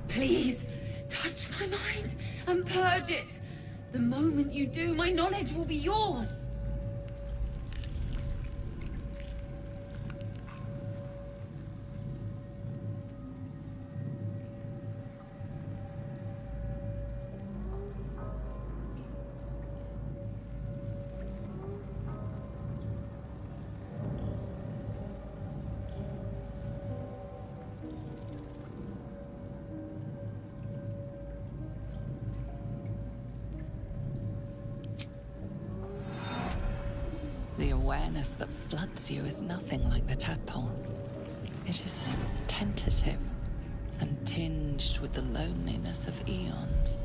Please, touch my mind and purge it. The moment you do, my knowledge will be yours. The awareness that floods you is nothing like the tadpole. It is tentative and tinged with the loneliness of eons.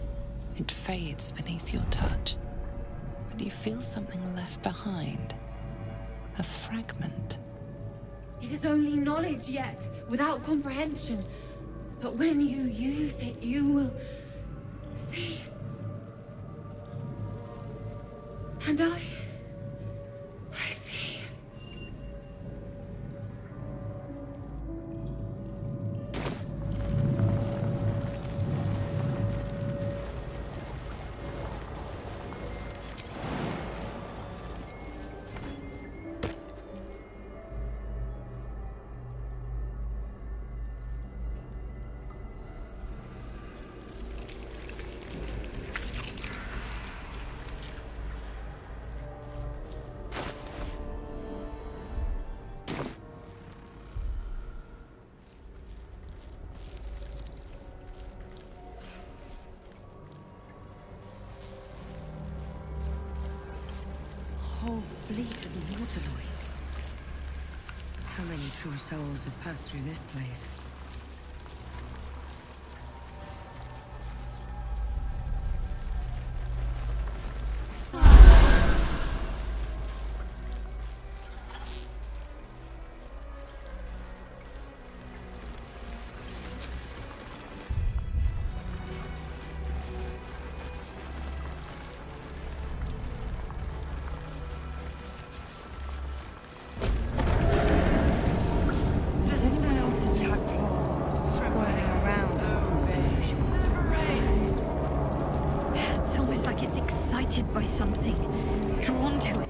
It fades beneath your touch, but you feel something left behind. A fragment. It is only knowledge yet, without comprehension. But when you use it, you will see. And I see. Whole fleet of Nautiloids. How many true souls have passed through this place? By something, drawn to it.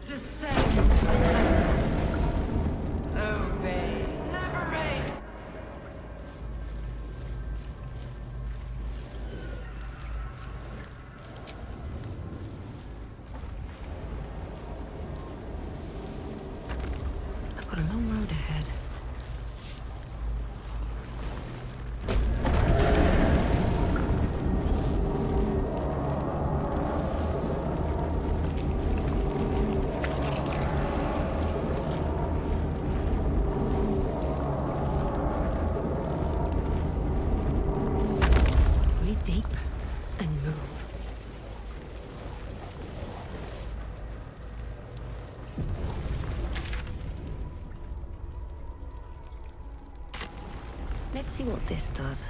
Descend to the center. Obey. Liberate. I've got a long road ahead. Breathe deep and move. Let's see what this does.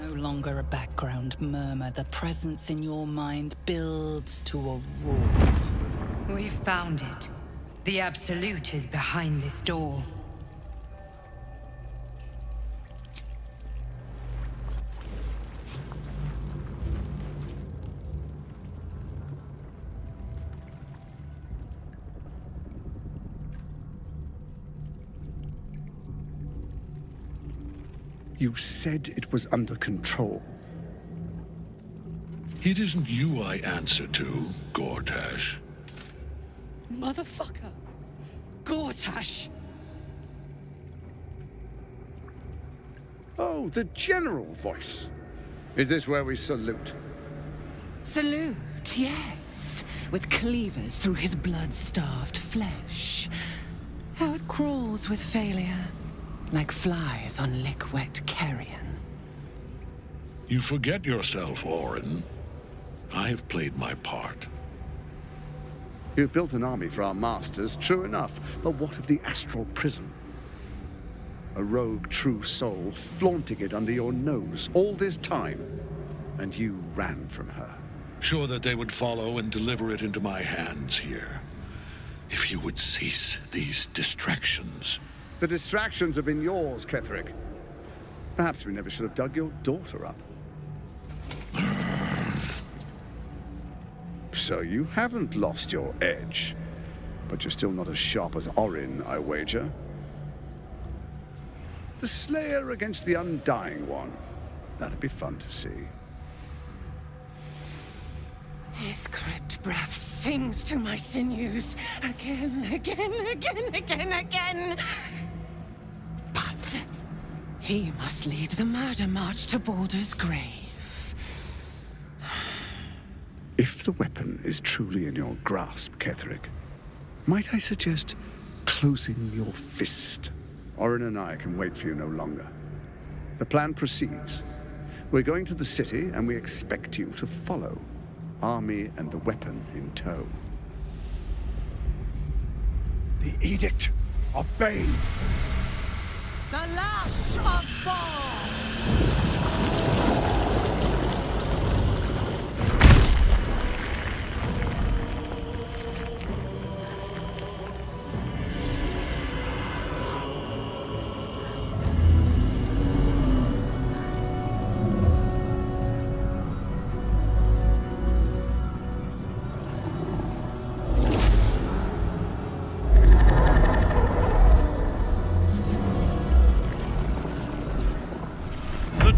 No longer a background murmur. The presence in your mind builds to a roar. We found it. The Absolute is behind this door. You said it was under control. It isn't you I answer to, Gortash. Motherfucker! Gortash! Oh, the general voice. Is this where we salute? Salute, yes. With cleavers through his blood-starved flesh. How it crawls with failure. Like flies on lick-wet carrion. You forget yourself, Orin. I have played my part. You've built an army for our masters, true enough. But what of the astral prison? A rogue true soul flaunting it under your nose all this time. And you ran from her. Sure that they would follow and deliver it into my hands here. If you would cease these distractions. The distractions have been yours, Ketherick. Perhaps we never should have dug your daughter up. So you haven't lost your edge. But you're still not as sharp as Orin, I wager. The Slayer against the Undying One. That'd be fun to see. His crypt breath sings to my sinews. Again, again, again, again, again. But he must lead the murder march to Baldur's grave. If the weapon is truly in your grasp, Ketherick, might I suggest closing your fist? Orin and I can wait for you no longer. The plan proceeds. We're going to the city, and we expect you to follow. Army and the weapon in tow. The Edict of Bane. The Lash of Thor!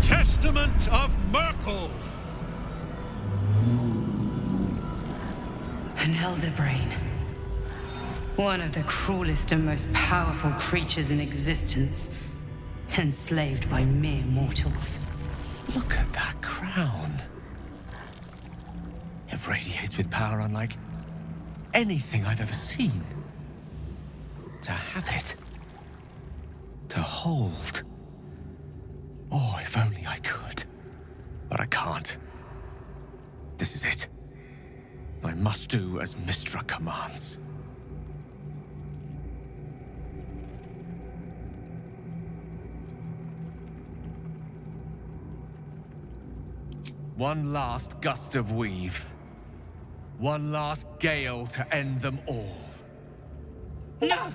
Testament of Merkel! An elder brain. One of the cruelest and most powerful creatures in existence. Enslaved by mere mortals. Look at that crown. It radiates with power unlike anything I've ever seen. To have it. To hold. Oh, if only I could. But I can't. This is it. I must do as Mystra commands. One last gust of weave. One last gale to end them all. No!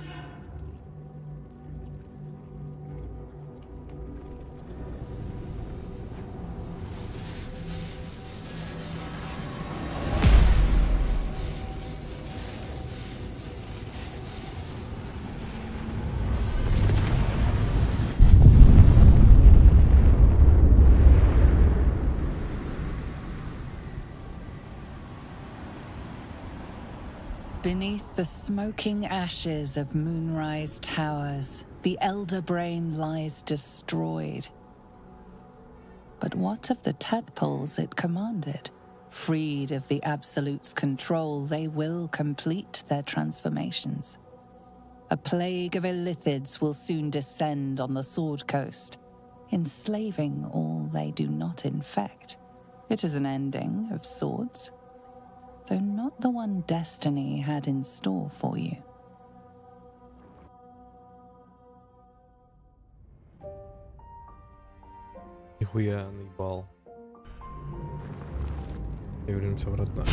Beneath the smoking ashes of Moonrise Towers, the Elder Brain lies destroyed. But what of the tadpoles it commanded? Freed of the Absolute's control, they will complete their transformations. A plague of illithids will soon descend on the Sword Coast, enslaving all they do not infect. It is an ending of sorts, though not the one destiny had in store for you. Нихуя наебал. И вернемся обратно.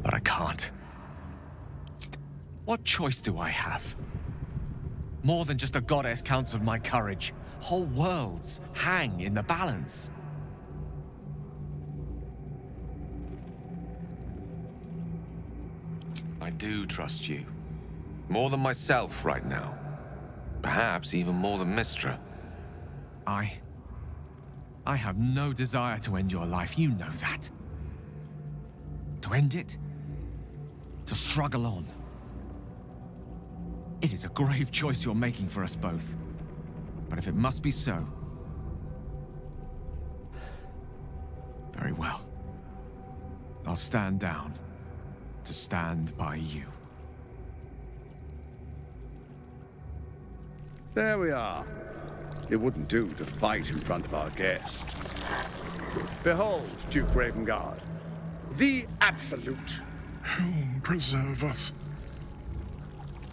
But I can't. What choice do I have? More than just a goddess counseled my courage. Whole worlds hang in the balance. I do trust you. More than myself right now. Perhaps even more than Mistra. I have no desire to end your life, you know that. To end it? To struggle on. It is a grave choice you're making for us both. But if it must be so, very well. I'll stand down to stand by you. There we are. It wouldn't do to fight in front of our guest. Behold, Duke Ravengard, the Absolute. Whom preserve us?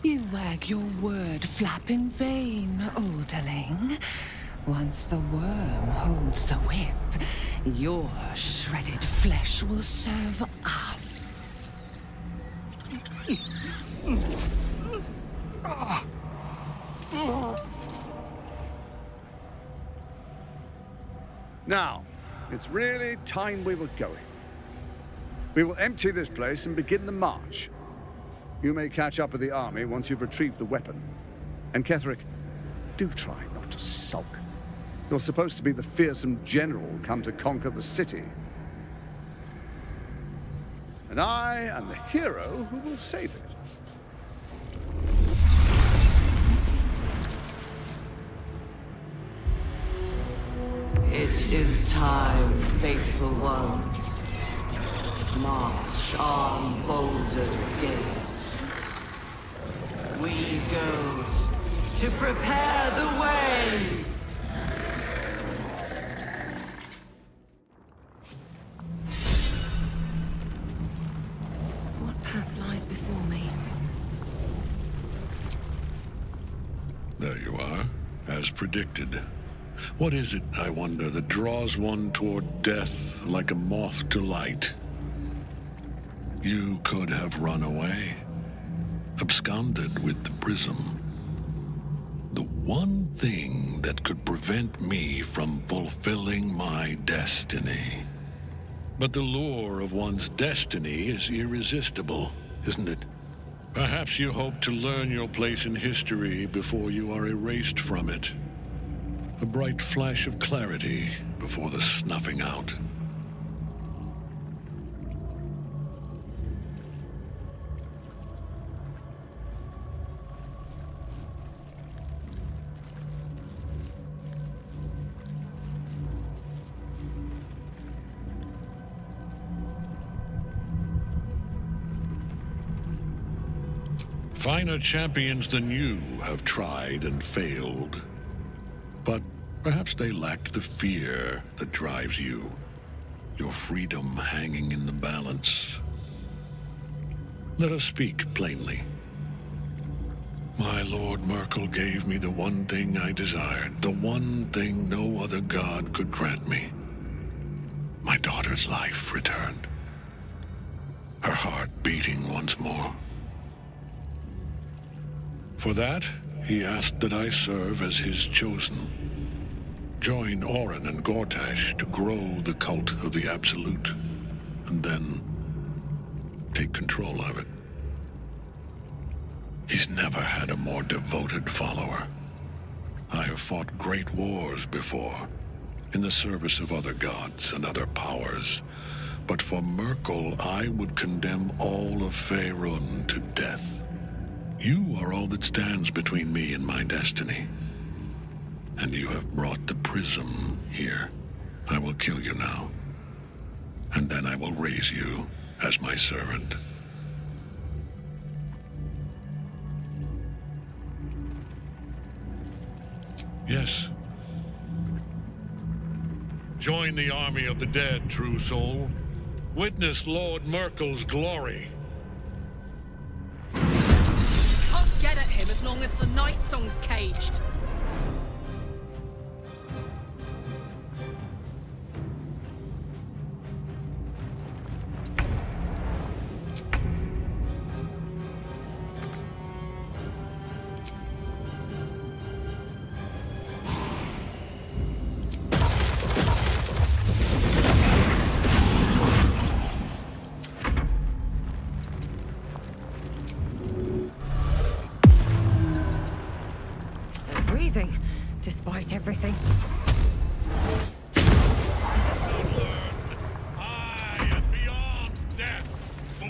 You wag your word flap in vain, Alderling. Once the worm holds the whip, your shredded flesh will serve us. Now, it's really time we were going. We will empty this place and begin the march. You may catch up with the army once you've retrieved the weapon. And Ketherick, do try not to sulk. You're supposed to be the fearsome general come to conquer the city. And I am the hero who will save it. It is time, faithful ones. March on Baldur's Gate. We go to prepare the way. What path lies before me? There you are, as predicted. What is it, I wonder, that draws one toward death like a moth to light? You could have run away, absconded with the prism. The one thing that could prevent me from fulfilling my destiny. But the lure of one's destiny is irresistible, isn't it? Perhaps you hope to learn your place in history before you are erased from it. A bright flash of clarity before the snuffing out. Finer champions than you have tried and failed. But perhaps they lacked the fear that drives you. Your freedom hanging in the balance. Let us speak plainly. My Lord Merkel gave me the one thing I desired, the one thing no other god could grant me. My daughter's life returned. Her heart beating once more. For that, he asked that I serve as his chosen. Join Orin and Gortash to grow the cult of the Absolute, and then take control of it. He's never had a more devoted follower. I have fought great wars before, in the service of other gods and other powers, but for Merkel, I would condemn all of Faerun to death. You are all that stands between me and my destiny. And you have brought the prism here. I will kill you now. And then I will raise you as my servant. Yes. Join the army of the dead, true soul. Witness Lord Merkel's glory. Can't get at him as long as the night song's caged. Despite everything. I am beyond death, fool!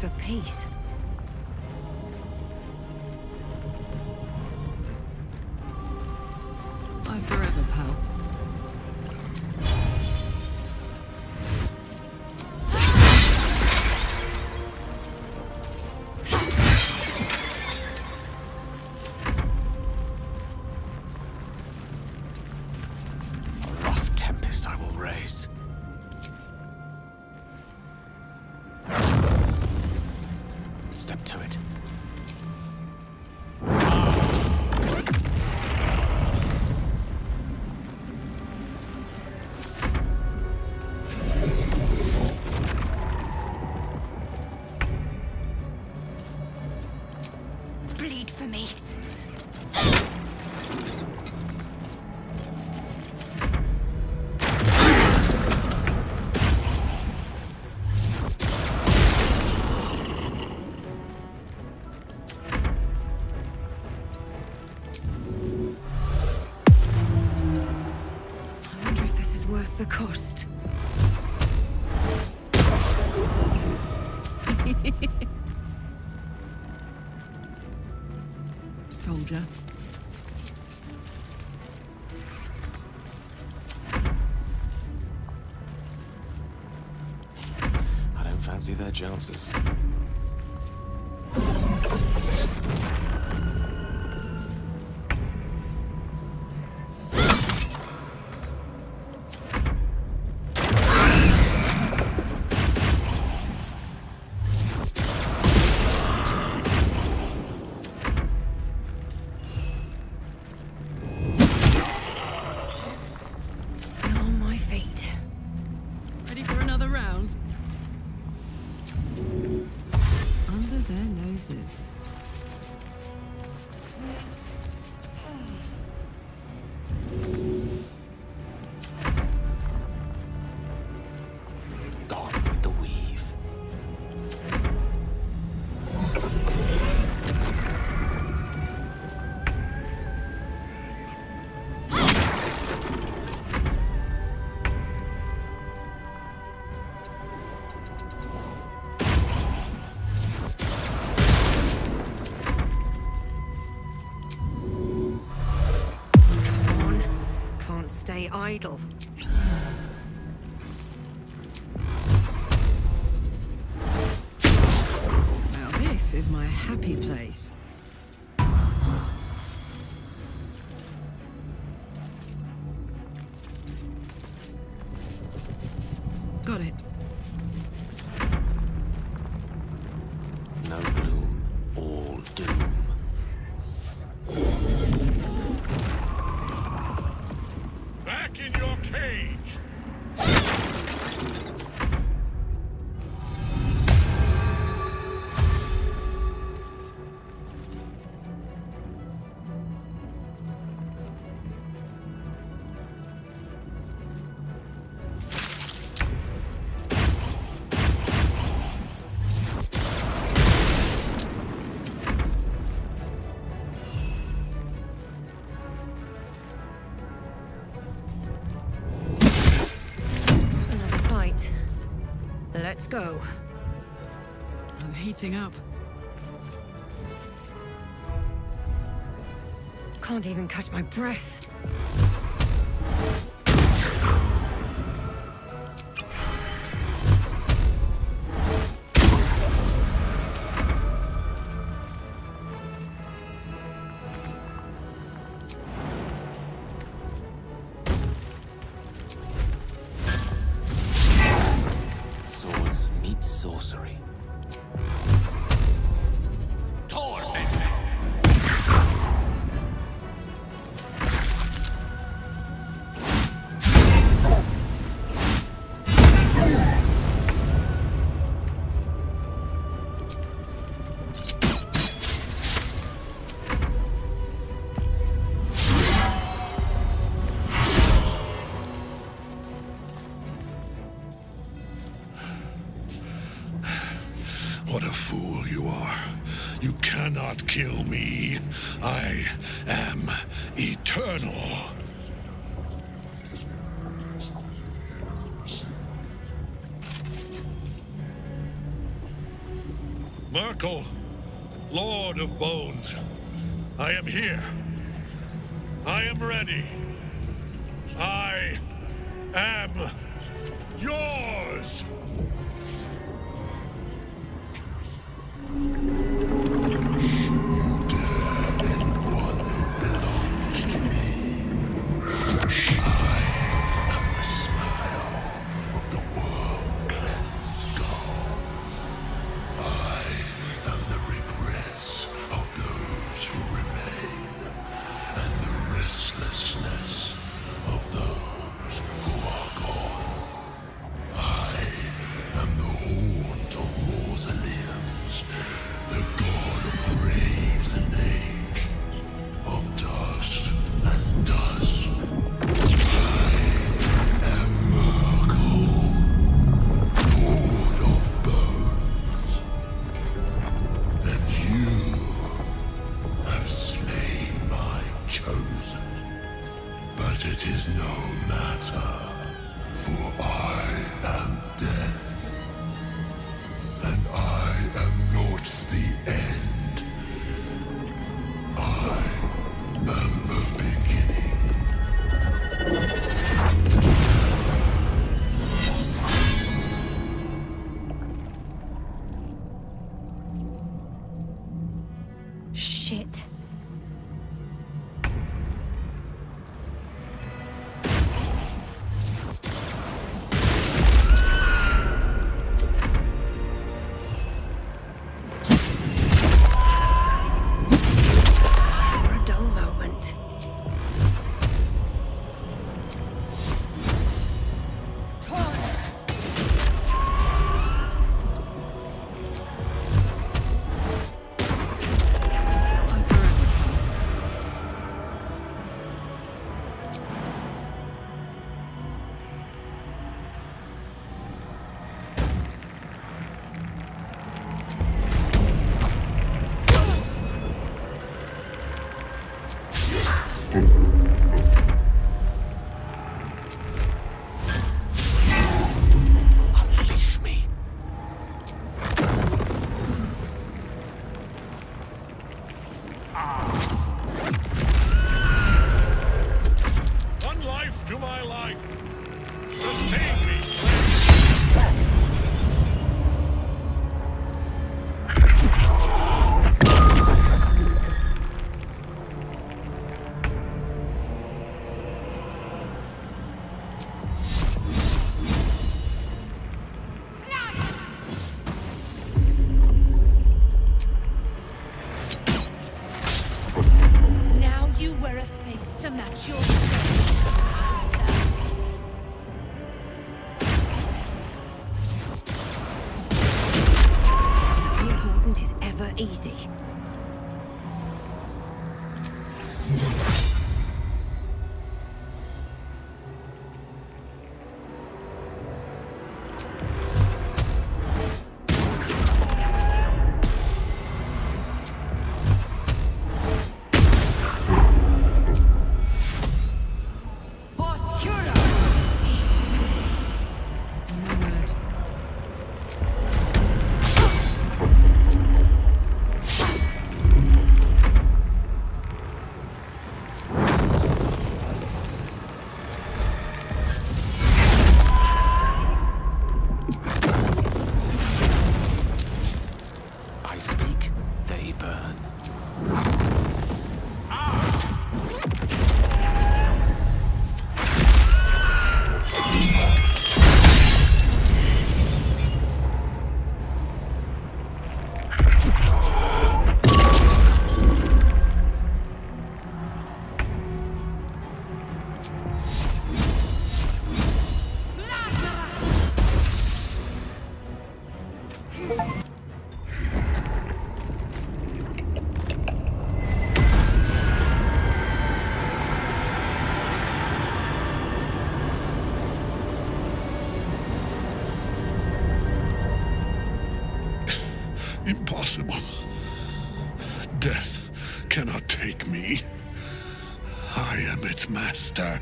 For peace. Bye forever, pal. A rough tempest I will raise. Step to it. Bleed for me. soldier. I don't fancy their chances. Still on my feet. Ready for another round? Under their noses. Gone with the weave. Come on. Can't stay idle. Now this is my happy place. Got it. No gloom, all doom. Back in your cage! Another fight. Let's go. I'm heating up. Can't even catch my breath. Swords meet sorcery. Torment! What a fool you are. You cannot kill me. I am eternal. Merkel, Lord of Bones, I am here. I am ready. I am yours. Shit. For a dull moment. Unleash me. One life to my life. Sustain me. Now you wear a face to match your soul. Nothing important is ever easy. I speak, they burn. Impossible. Death cannot take me. I am its master.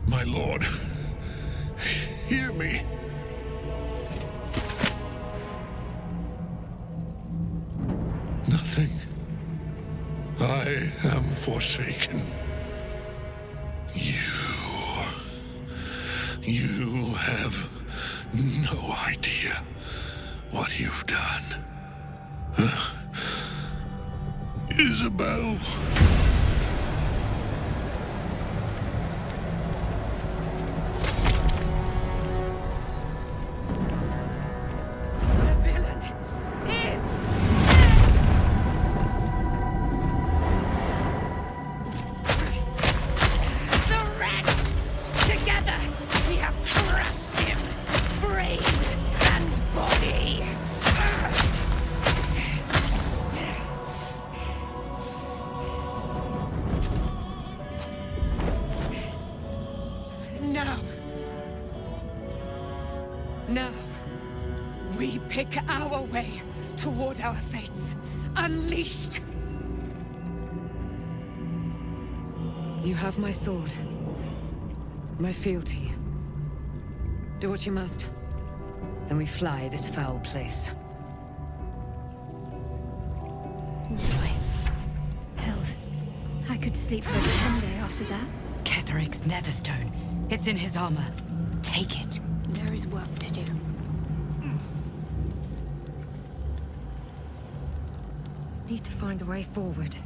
My lord, hear me. Nothing. I am forsaken. You have no idea what you've done. Isabel. The villain is the wretch! Together, we have crushed him, brain and body. Now, we pick our way toward our fates, unleashed. You have my sword. My fealty. Do what you must. Then we fly this foul place. This way. Health. I could sleep for a 10-day after that. Ketheric's netherstone. It's in his armor. Take it. There is work to do. Need to find a way forward.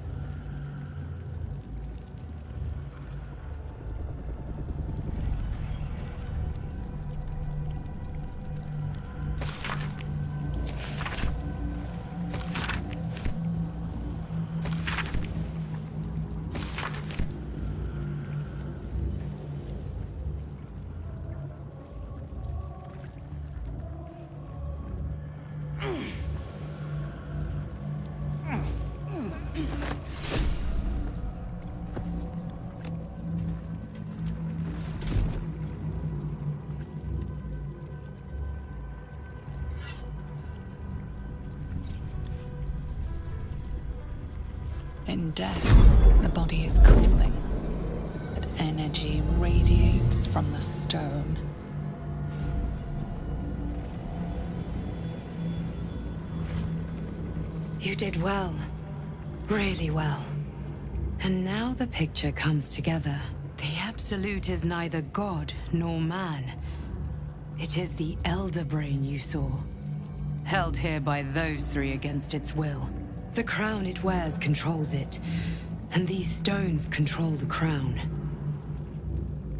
In death, the body is cooling, but energy radiates from the stone. You did well. Really well. And now the picture comes together. The Absolute is neither god nor man. It is the Elder Brain you saw, held here by those three against its will. The crown it wears controls it, and these stones control the crown.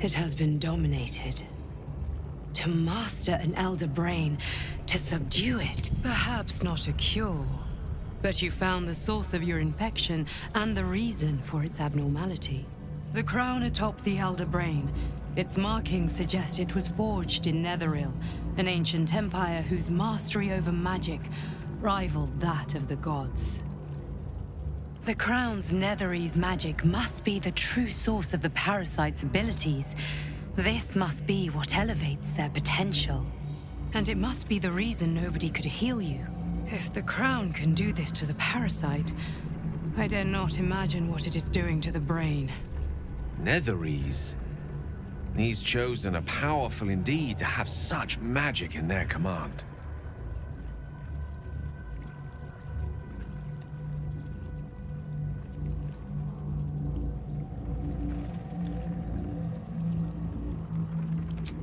It has been dominated. To master an Elder Brain, to subdue it, perhaps not a cure, but you found the source of your infection and the reason for its abnormality. The crown atop the Elder Brain, its markings suggest it was forged in Netheril, an ancient empire whose mastery over magic rivaled that of the gods. The crown's Netherese magic must be the true source of the parasite's abilities. This must be what elevates their potential. And it must be the reason nobody could heal you. If the crown can do this to the parasite, I dare not imagine what it is doing to the brain. Netherese? These chosen are powerful indeed to have such magic in their command.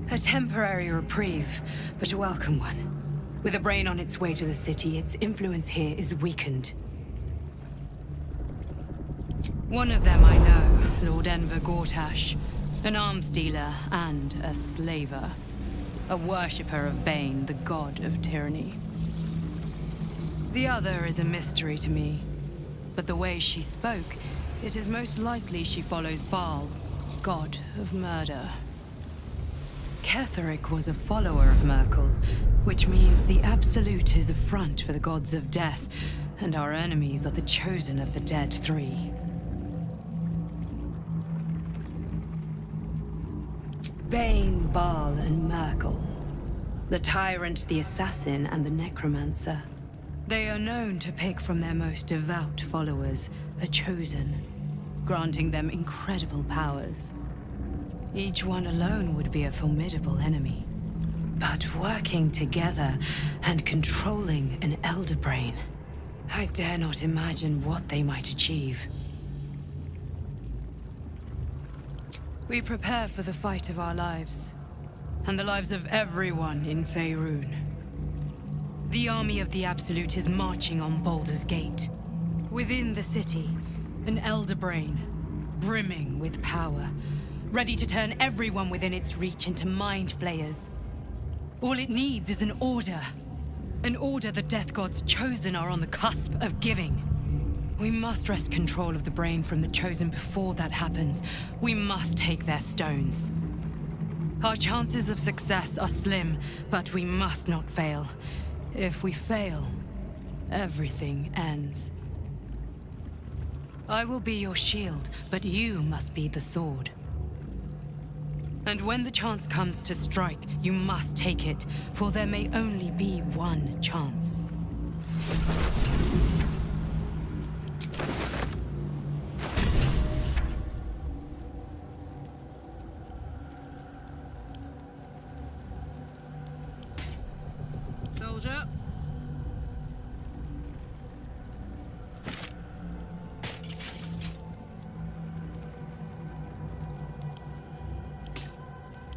A temporary reprieve, but a welcome one. With a brain on its way to the city, its influence here is weakened. One of them I know, Lord Enver Gortash, an arms dealer and a slaver. A worshipper of Bane, the god of tyranny. The other is a mystery to me, but the way she spoke, it is most likely she follows Baal, god of murder. Ketheric was a follower of Merkel, which means the Absolute is a front for the gods of death, and our enemies are the chosen of the Dead Three. Bane, Baal, and Merkel. The tyrant, the assassin, and the necromancer. They are known to pick from their most devout followers a chosen, granting them incredible powers. Each one alone would be a formidable enemy. But working together and controlling an Elder Brain, I dare not imagine what they might achieve. We prepare for the fight of our lives, and the lives of everyone in Faerun. The army of the Absolute is marching on Baldur's Gate. Within the city, an Elder Brain, brimming with power, ready to turn everyone within its reach into mind flayers. All it needs is an order the Death Gods chosen are on the cusp of giving. We must wrest control of the brain from the chosen before that happens. We must take their stones. Our chances of success are slim, but we must not fail. If we fail, everything ends. I will be your shield, but you must be the sword. And when the chance comes to strike, you must take it, for there may only be one chance. Soldier.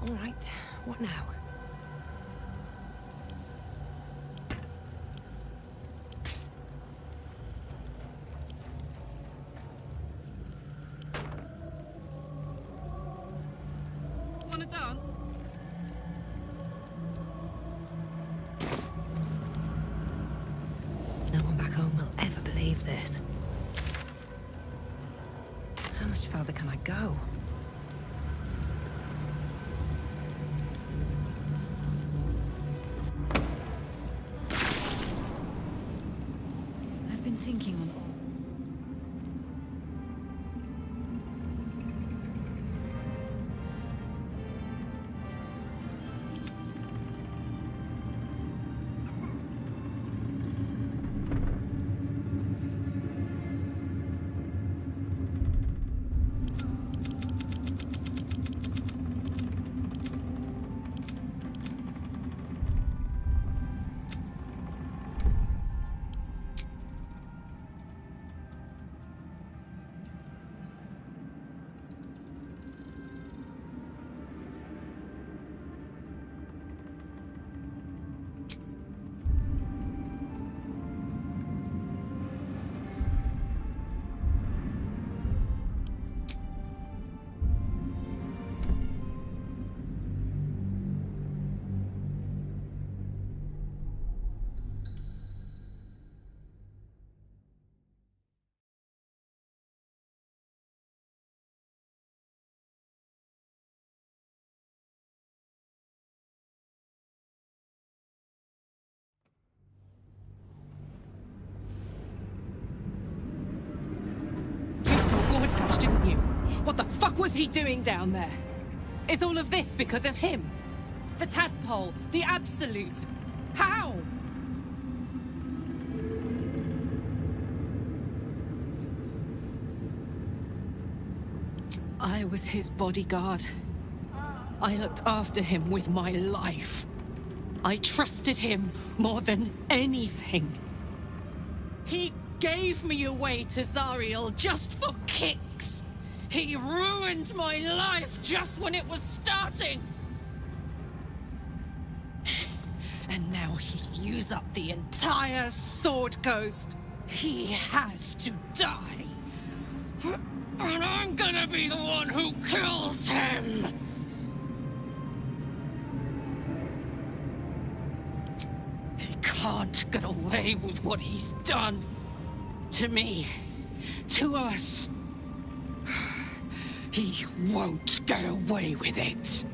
All right, what now? chance. No one back home will ever believe this. How much further can I go? I've been thinking on Gortash, didn't you? What the fuck was he doing down there? Is all of this because of him? The tadpole, the absolute. How? I was his bodyguard. I looked after him with my life. I trusted him more than anything. He gave me away to Zariel just for kicks. He ruined my life just when it was starting. And now he'd use up the entire Sword Coast. He has to die. And I'm gonna be the one who kills him. He can't get away with what he's done. To me, to us. He won't get away with it.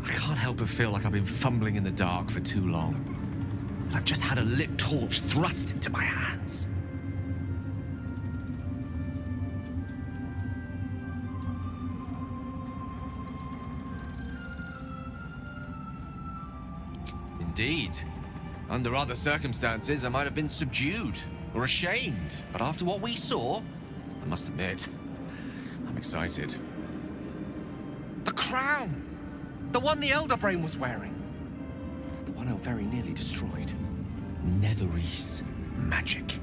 I can't help but feel like I've been fumbling in the dark for too long. And I've just had a lit torch thrust into my hands. Indeed. Under other circumstances, I might have been subdued or ashamed. But after what we saw, I must admit, I'm excited. The crown! The one the Elder Brain was wearing. The one I very nearly destroyed. Netherese magic.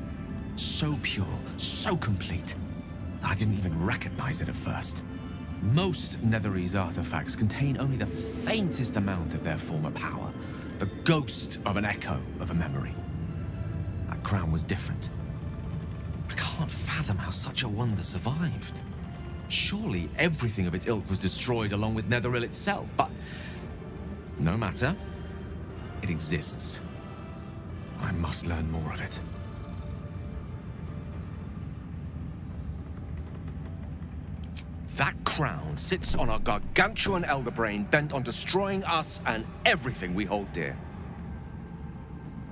So pure, so complete, that I didn't even recognize it at first. Most Netherese artifacts contain only the faintest amount of their former power. The ghost of an echo of a memory. That crown was different. I can't fathom how such a wonder survived. Surely everything of its ilk was destroyed along with Netheril itself, but no matter. It exists. I must learn more of it. That crown sits on a gargantuan elder brain bent on destroying us and everything we hold dear.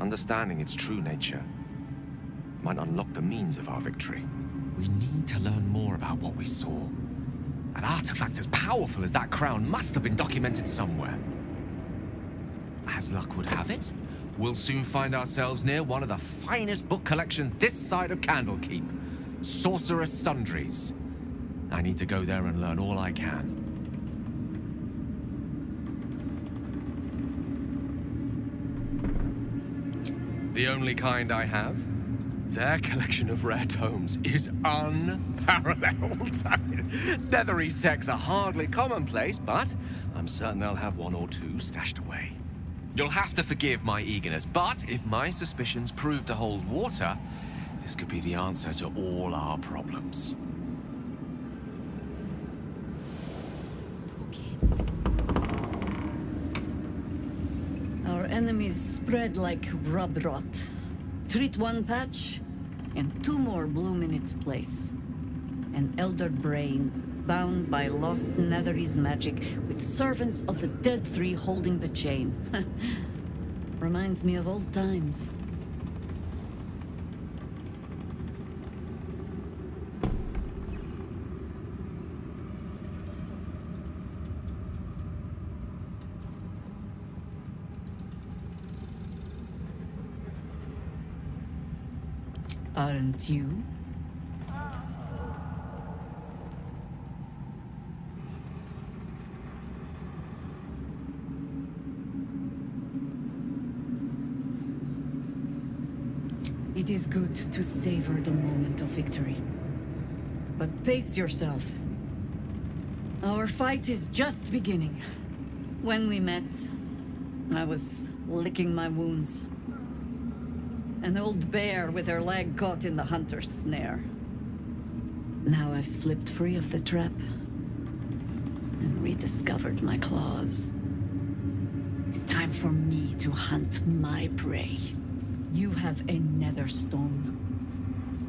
Understanding its true nature might unlock the means of our victory. We need to learn more about what we saw. An artifact as powerful as that crown must have been documented somewhere. As luck would have it, we'll soon find ourselves near one of the finest book collections this side of Candlekeep, Sorcerous Sundries. I need to go there and learn all I can. The only kind I have. Their collection of rare tomes is unparalleled. I mean, Netherese texts are hardly commonplace, but I'm certain they'll have one or two stashed away. You'll have to forgive my eagerness, but if my suspicions prove to hold water, this could be the answer to all our problems. Our enemies spread like rub rot. Treat one patch, and two more bloom in its place. An elder brain, bound by lost Netherese magic, with servants of the dead three holding the chain. Reminds me of old times. Aren't you? It is good to savor the moment of victory. But pace yourself. Our fight is just beginning. When we met, I was licking my wounds. An old bear with her leg caught in the hunter's snare. Now I've slipped free of the trap and rediscovered my claws. It's time for me to hunt my prey. You have a nether stone,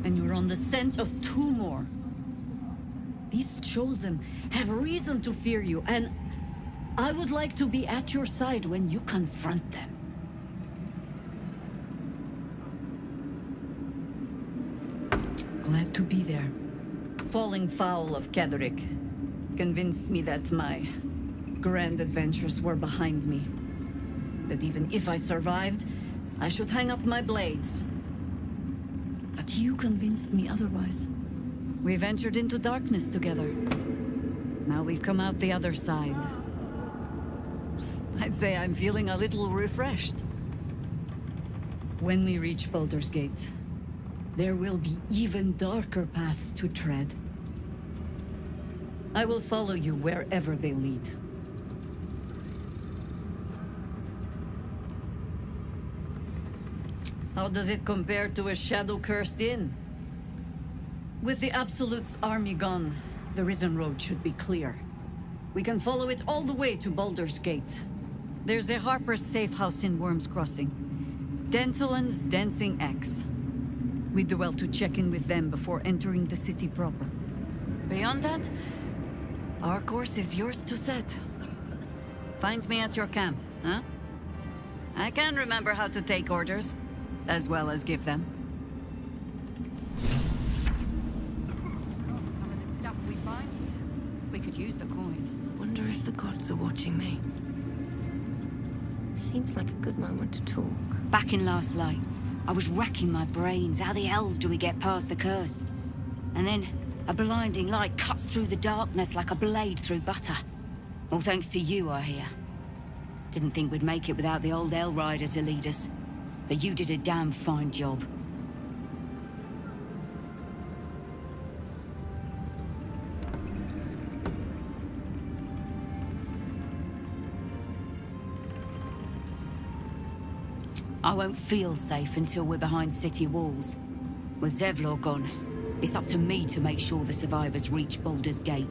and you're on the scent of two more. These chosen have reason to fear you, and I would like to be at your side when you confront them. Glad to be there. Falling foul of Ketheric convinced me that my grand adventures were behind me. That even if I survived, I should hang up my blades. But you convinced me otherwise. We ventured into darkness together. Now we've come out the other side. I'd say I'm feeling a little refreshed. When we reach Baldur's Gate, there will be even darker paths to tread. I will follow you wherever they lead. How does it compare to a shadow-cursed inn? With the Absolute's army gone, the Risen Road should be clear. We can follow it all the way to Baldur's Gate. There's a Harper's safe house in Worm's Crossing. Denthelin's Dancing Axe. We do well to check in with them before entering the city proper. Beyond that, our course is yours to set. Find me at your camp, huh? I can remember how to take orders, as well as give them. We could use the coin. Wonder if the gods are watching me. Seems like a good moment to talk. Back in Last Light, I was racking my brains. How the hells do we get past the curse? And then a blinding light cuts through the darkness like a blade through butter. All thanks to you, I hear. Didn't think we'd make it without the old El Rider to lead us. But you did a damn fine job. I won't feel safe until we're behind city walls. With Zevlor gone, it's up to me to make sure the survivors reach Baldur's Gate.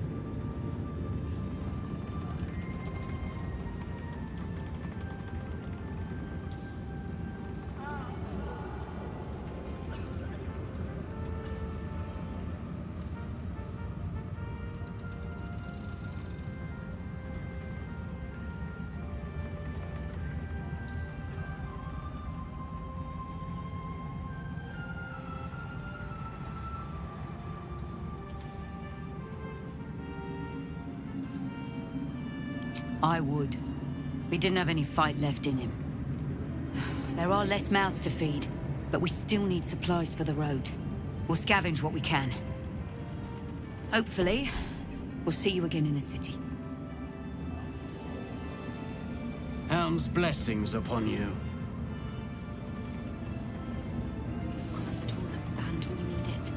I would. We didn't have any fight left in him. There are less mouths to feed, but we still need supplies for the road. We'll scavenge what we can. Hopefully, we'll see you again in the city. Helm's blessings upon you. There's a concert hall and a band when you need it.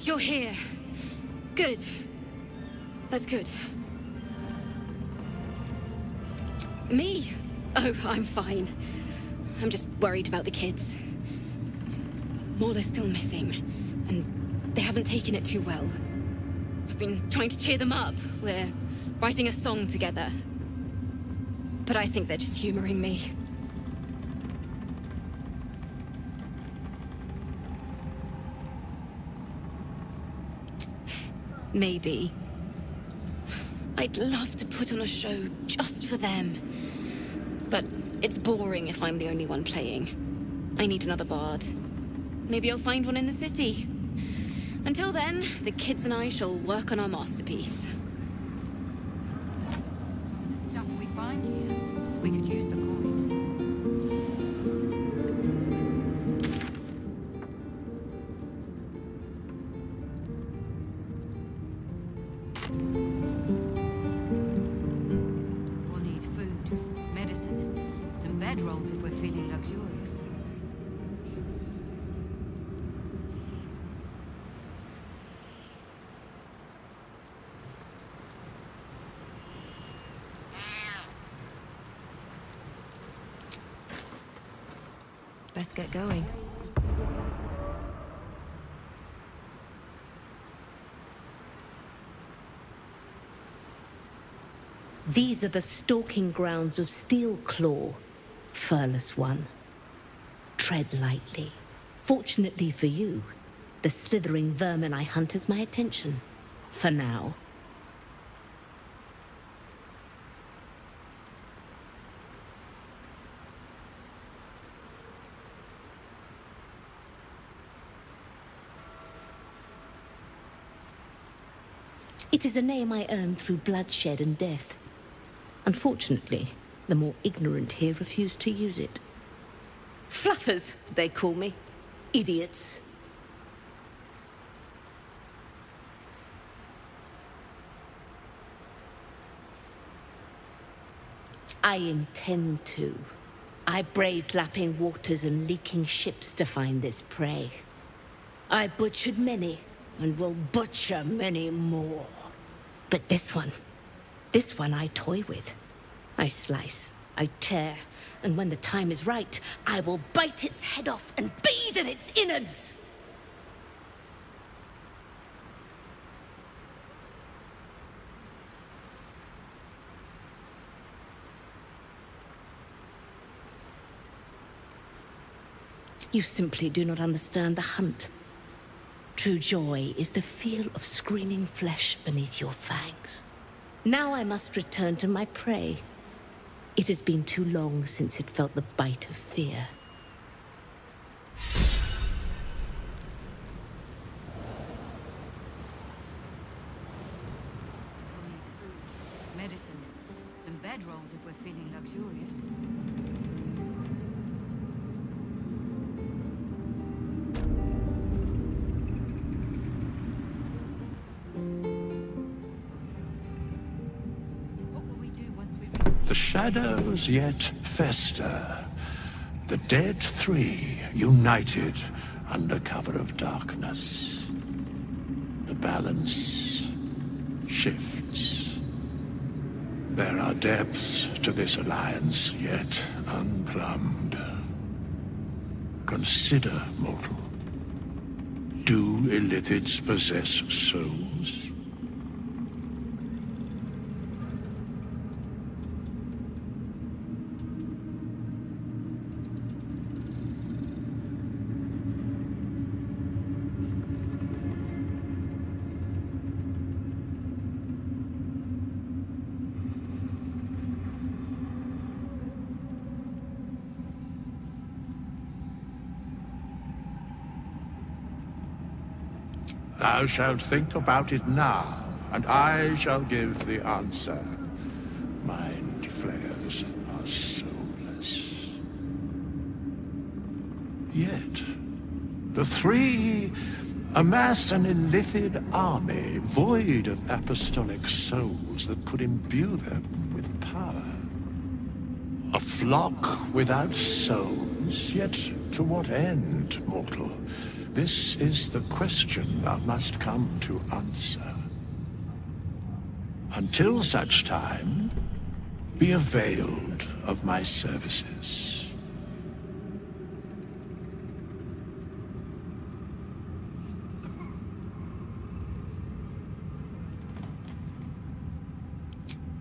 You're here. Good. That's good. Me? Oh, I'm fine. I'm just worried about the kids. Maul is still missing, and they haven't taken it too well. I've been trying to cheer them up. We're writing a song together. But I think they're just humoring me. Maybe. I'd love to put on a show just for them. But it's boring if I'm the only one playing. I need another bard. Maybe I'll find one in the city. Until then, the kids and I shall work on our masterpiece. The stuff we find here, we could use the coin. We'll need food, medicine, some bedrolls if we're feeling luxurious. Let's get going. These are the stalking grounds of Steelclaw, furless one. Tread lightly. Fortunately for you, the slithering vermin I hunt has my attention. For now. It is a name I earned through bloodshed and death. Unfortunately, the more ignorant here refuse to use it. Fluffers, they call me. Idiots. I intend to. I braved lapping waters and leaking ships to find this prey. I butchered many, and will butcher many more. But this one I toy with. I slice, I tear, and when the time is right, I will bite its head off and bathe in its innards! You simply do not understand the hunt. True joy is the feel of screaming flesh beneath your fangs. Now I must return to my prey. It has been too long since it felt the bite of fear. Medicine, some bedrolls if we're feeling luxurious. The shadows yet fester. The dead three united under cover of darkness. The balance shifts. There are depths to this alliance yet unplumbed. Consider, mortal. Do illithids possess souls? Thou shalt think about it now, and I shall give the answer. Mind flayers are soulless. Yet, the three amass an illithid army void of apostolic souls that could imbue them with power. A flock without souls, yet to what end, mortal? This is the question thou must come to answer. Until such time, be availed of my services.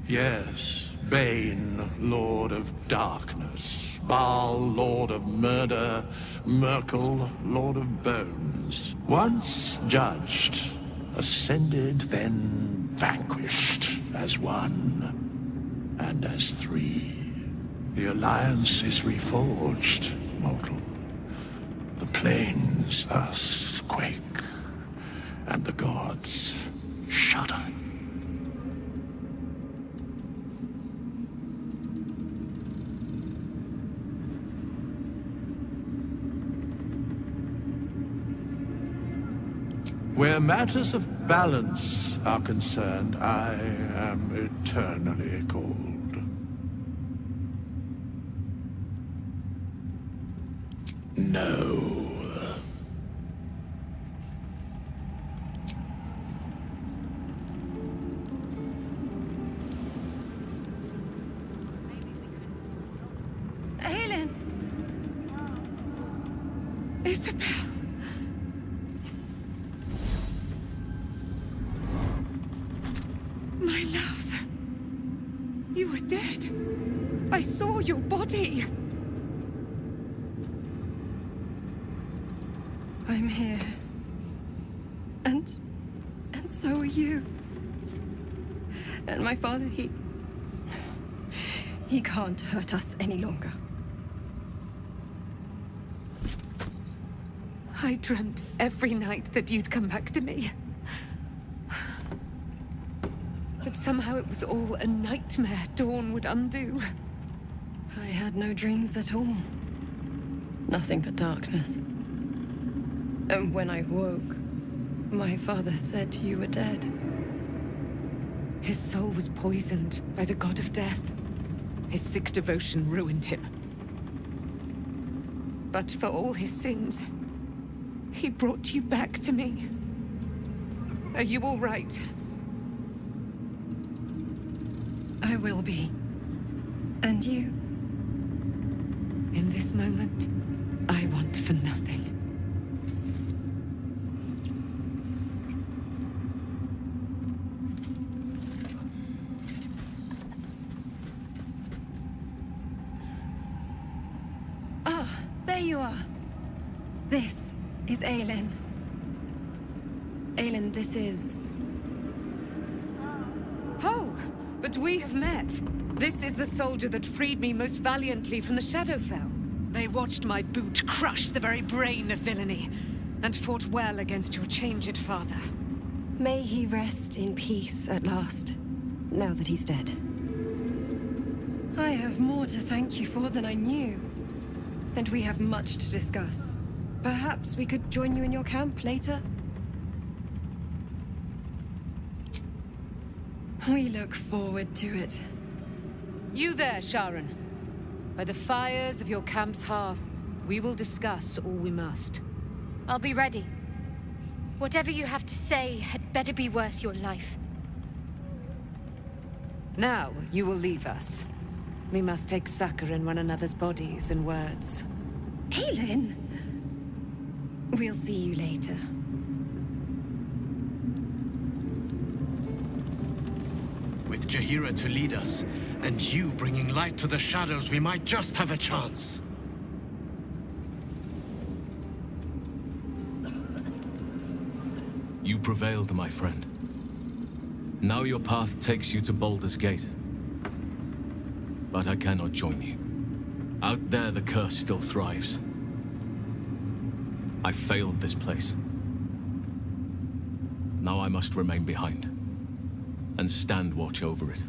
Yes, Bane, Lord of Darkness. Baal, Lord of Murder. Merkel, Lord of Bones. Once judged, ascended, then vanquished as one and as three. The alliance is reforged, mortal. The plains thus quake, and the gods shudder. Where matters of balance are concerned, I am eternally cold. No. Aelin! Isabel! My love. You were dead. I saw your body. I'm here. And so are you. And my father, he can't hurt us any longer. I dreamt every night that you'd come back to me. But somehow it was all a nightmare Dawn would undo. I had no dreams at all. Nothing but darkness. And when I woke, my father said you were dead. His soul was poisoned by the god of death. His sick devotion ruined him. But for all his sins, he brought you back to me. Are you all right? I will be. And you? In this moment, I want for nothing. Ah, there you are. This is Aelin. Aelin, this is... Oh, but we have met. This is the soldier that freed me most valiantly from the Shadowfell. They watched my boot crush the very brain of villainy, and fought well against your changed father. May he rest in peace at last, now that he's dead. I have more to thank you for than I knew. And we have much to discuss. Perhaps we could join you in your camp later? We look forward to it. You there, Sharon. By the fires of your camp's hearth, we will discuss all we must. I'll be ready. Whatever you have to say had better be worth your life. Now, you will leave us. We must take succor in one another's bodies and words. Aelin! We'll see you later. With Jaheira to lead us, and you bringing light to the shadows, we might just have a chance. You prevailed, my friend. Now your path takes you to Baldur's Gate. But I cannot join you. Out there, the curse still thrives. I failed this place. Now I must remain behind, and stand watch over it.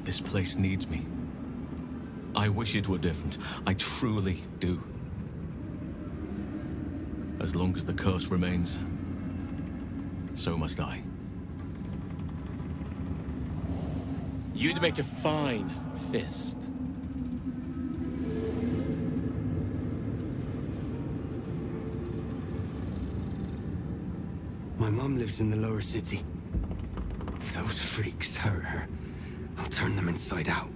This place needs me. I wish it were different. I truly do. As long as the curse remains, so must I. You'd make a fine fist. My mom lives in the lower city. If those freaks hurt her, I'll turn them inside out.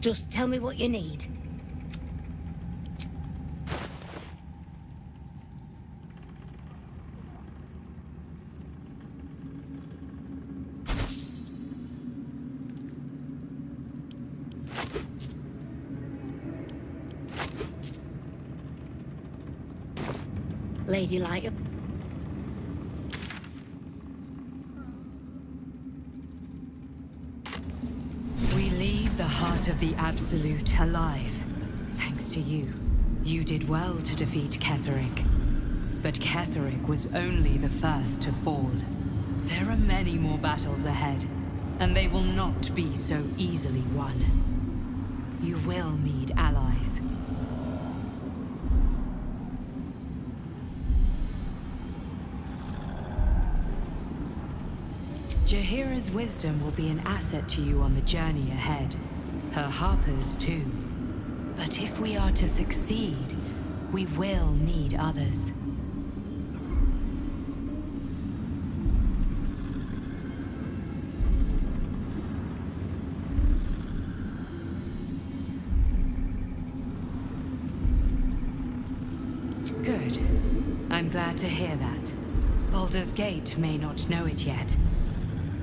Just tell me what you need. Lady Light. We leave the heart of the Absolute alive. Thanks to you. You did well to defeat Ketheric. But Ketheric was only the first to fall. There are many more battles ahead, and they will not be so easily won. You will need allies. Jaheira's wisdom will be an asset to you on the journey ahead. Her harpers too. But if we are to succeed, we will need others. Good. I'm glad to hear that. Baldur's Gate may not know it yet,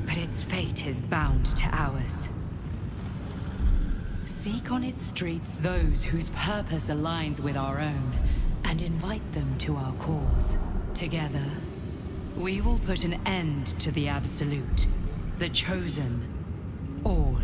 but its fate is bound to ours. Seek on its streets those whose purpose aligns with our own, and invite them to our cause. Together, we will put an end to the Absolute, the Chosen, all.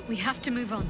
We have to move on.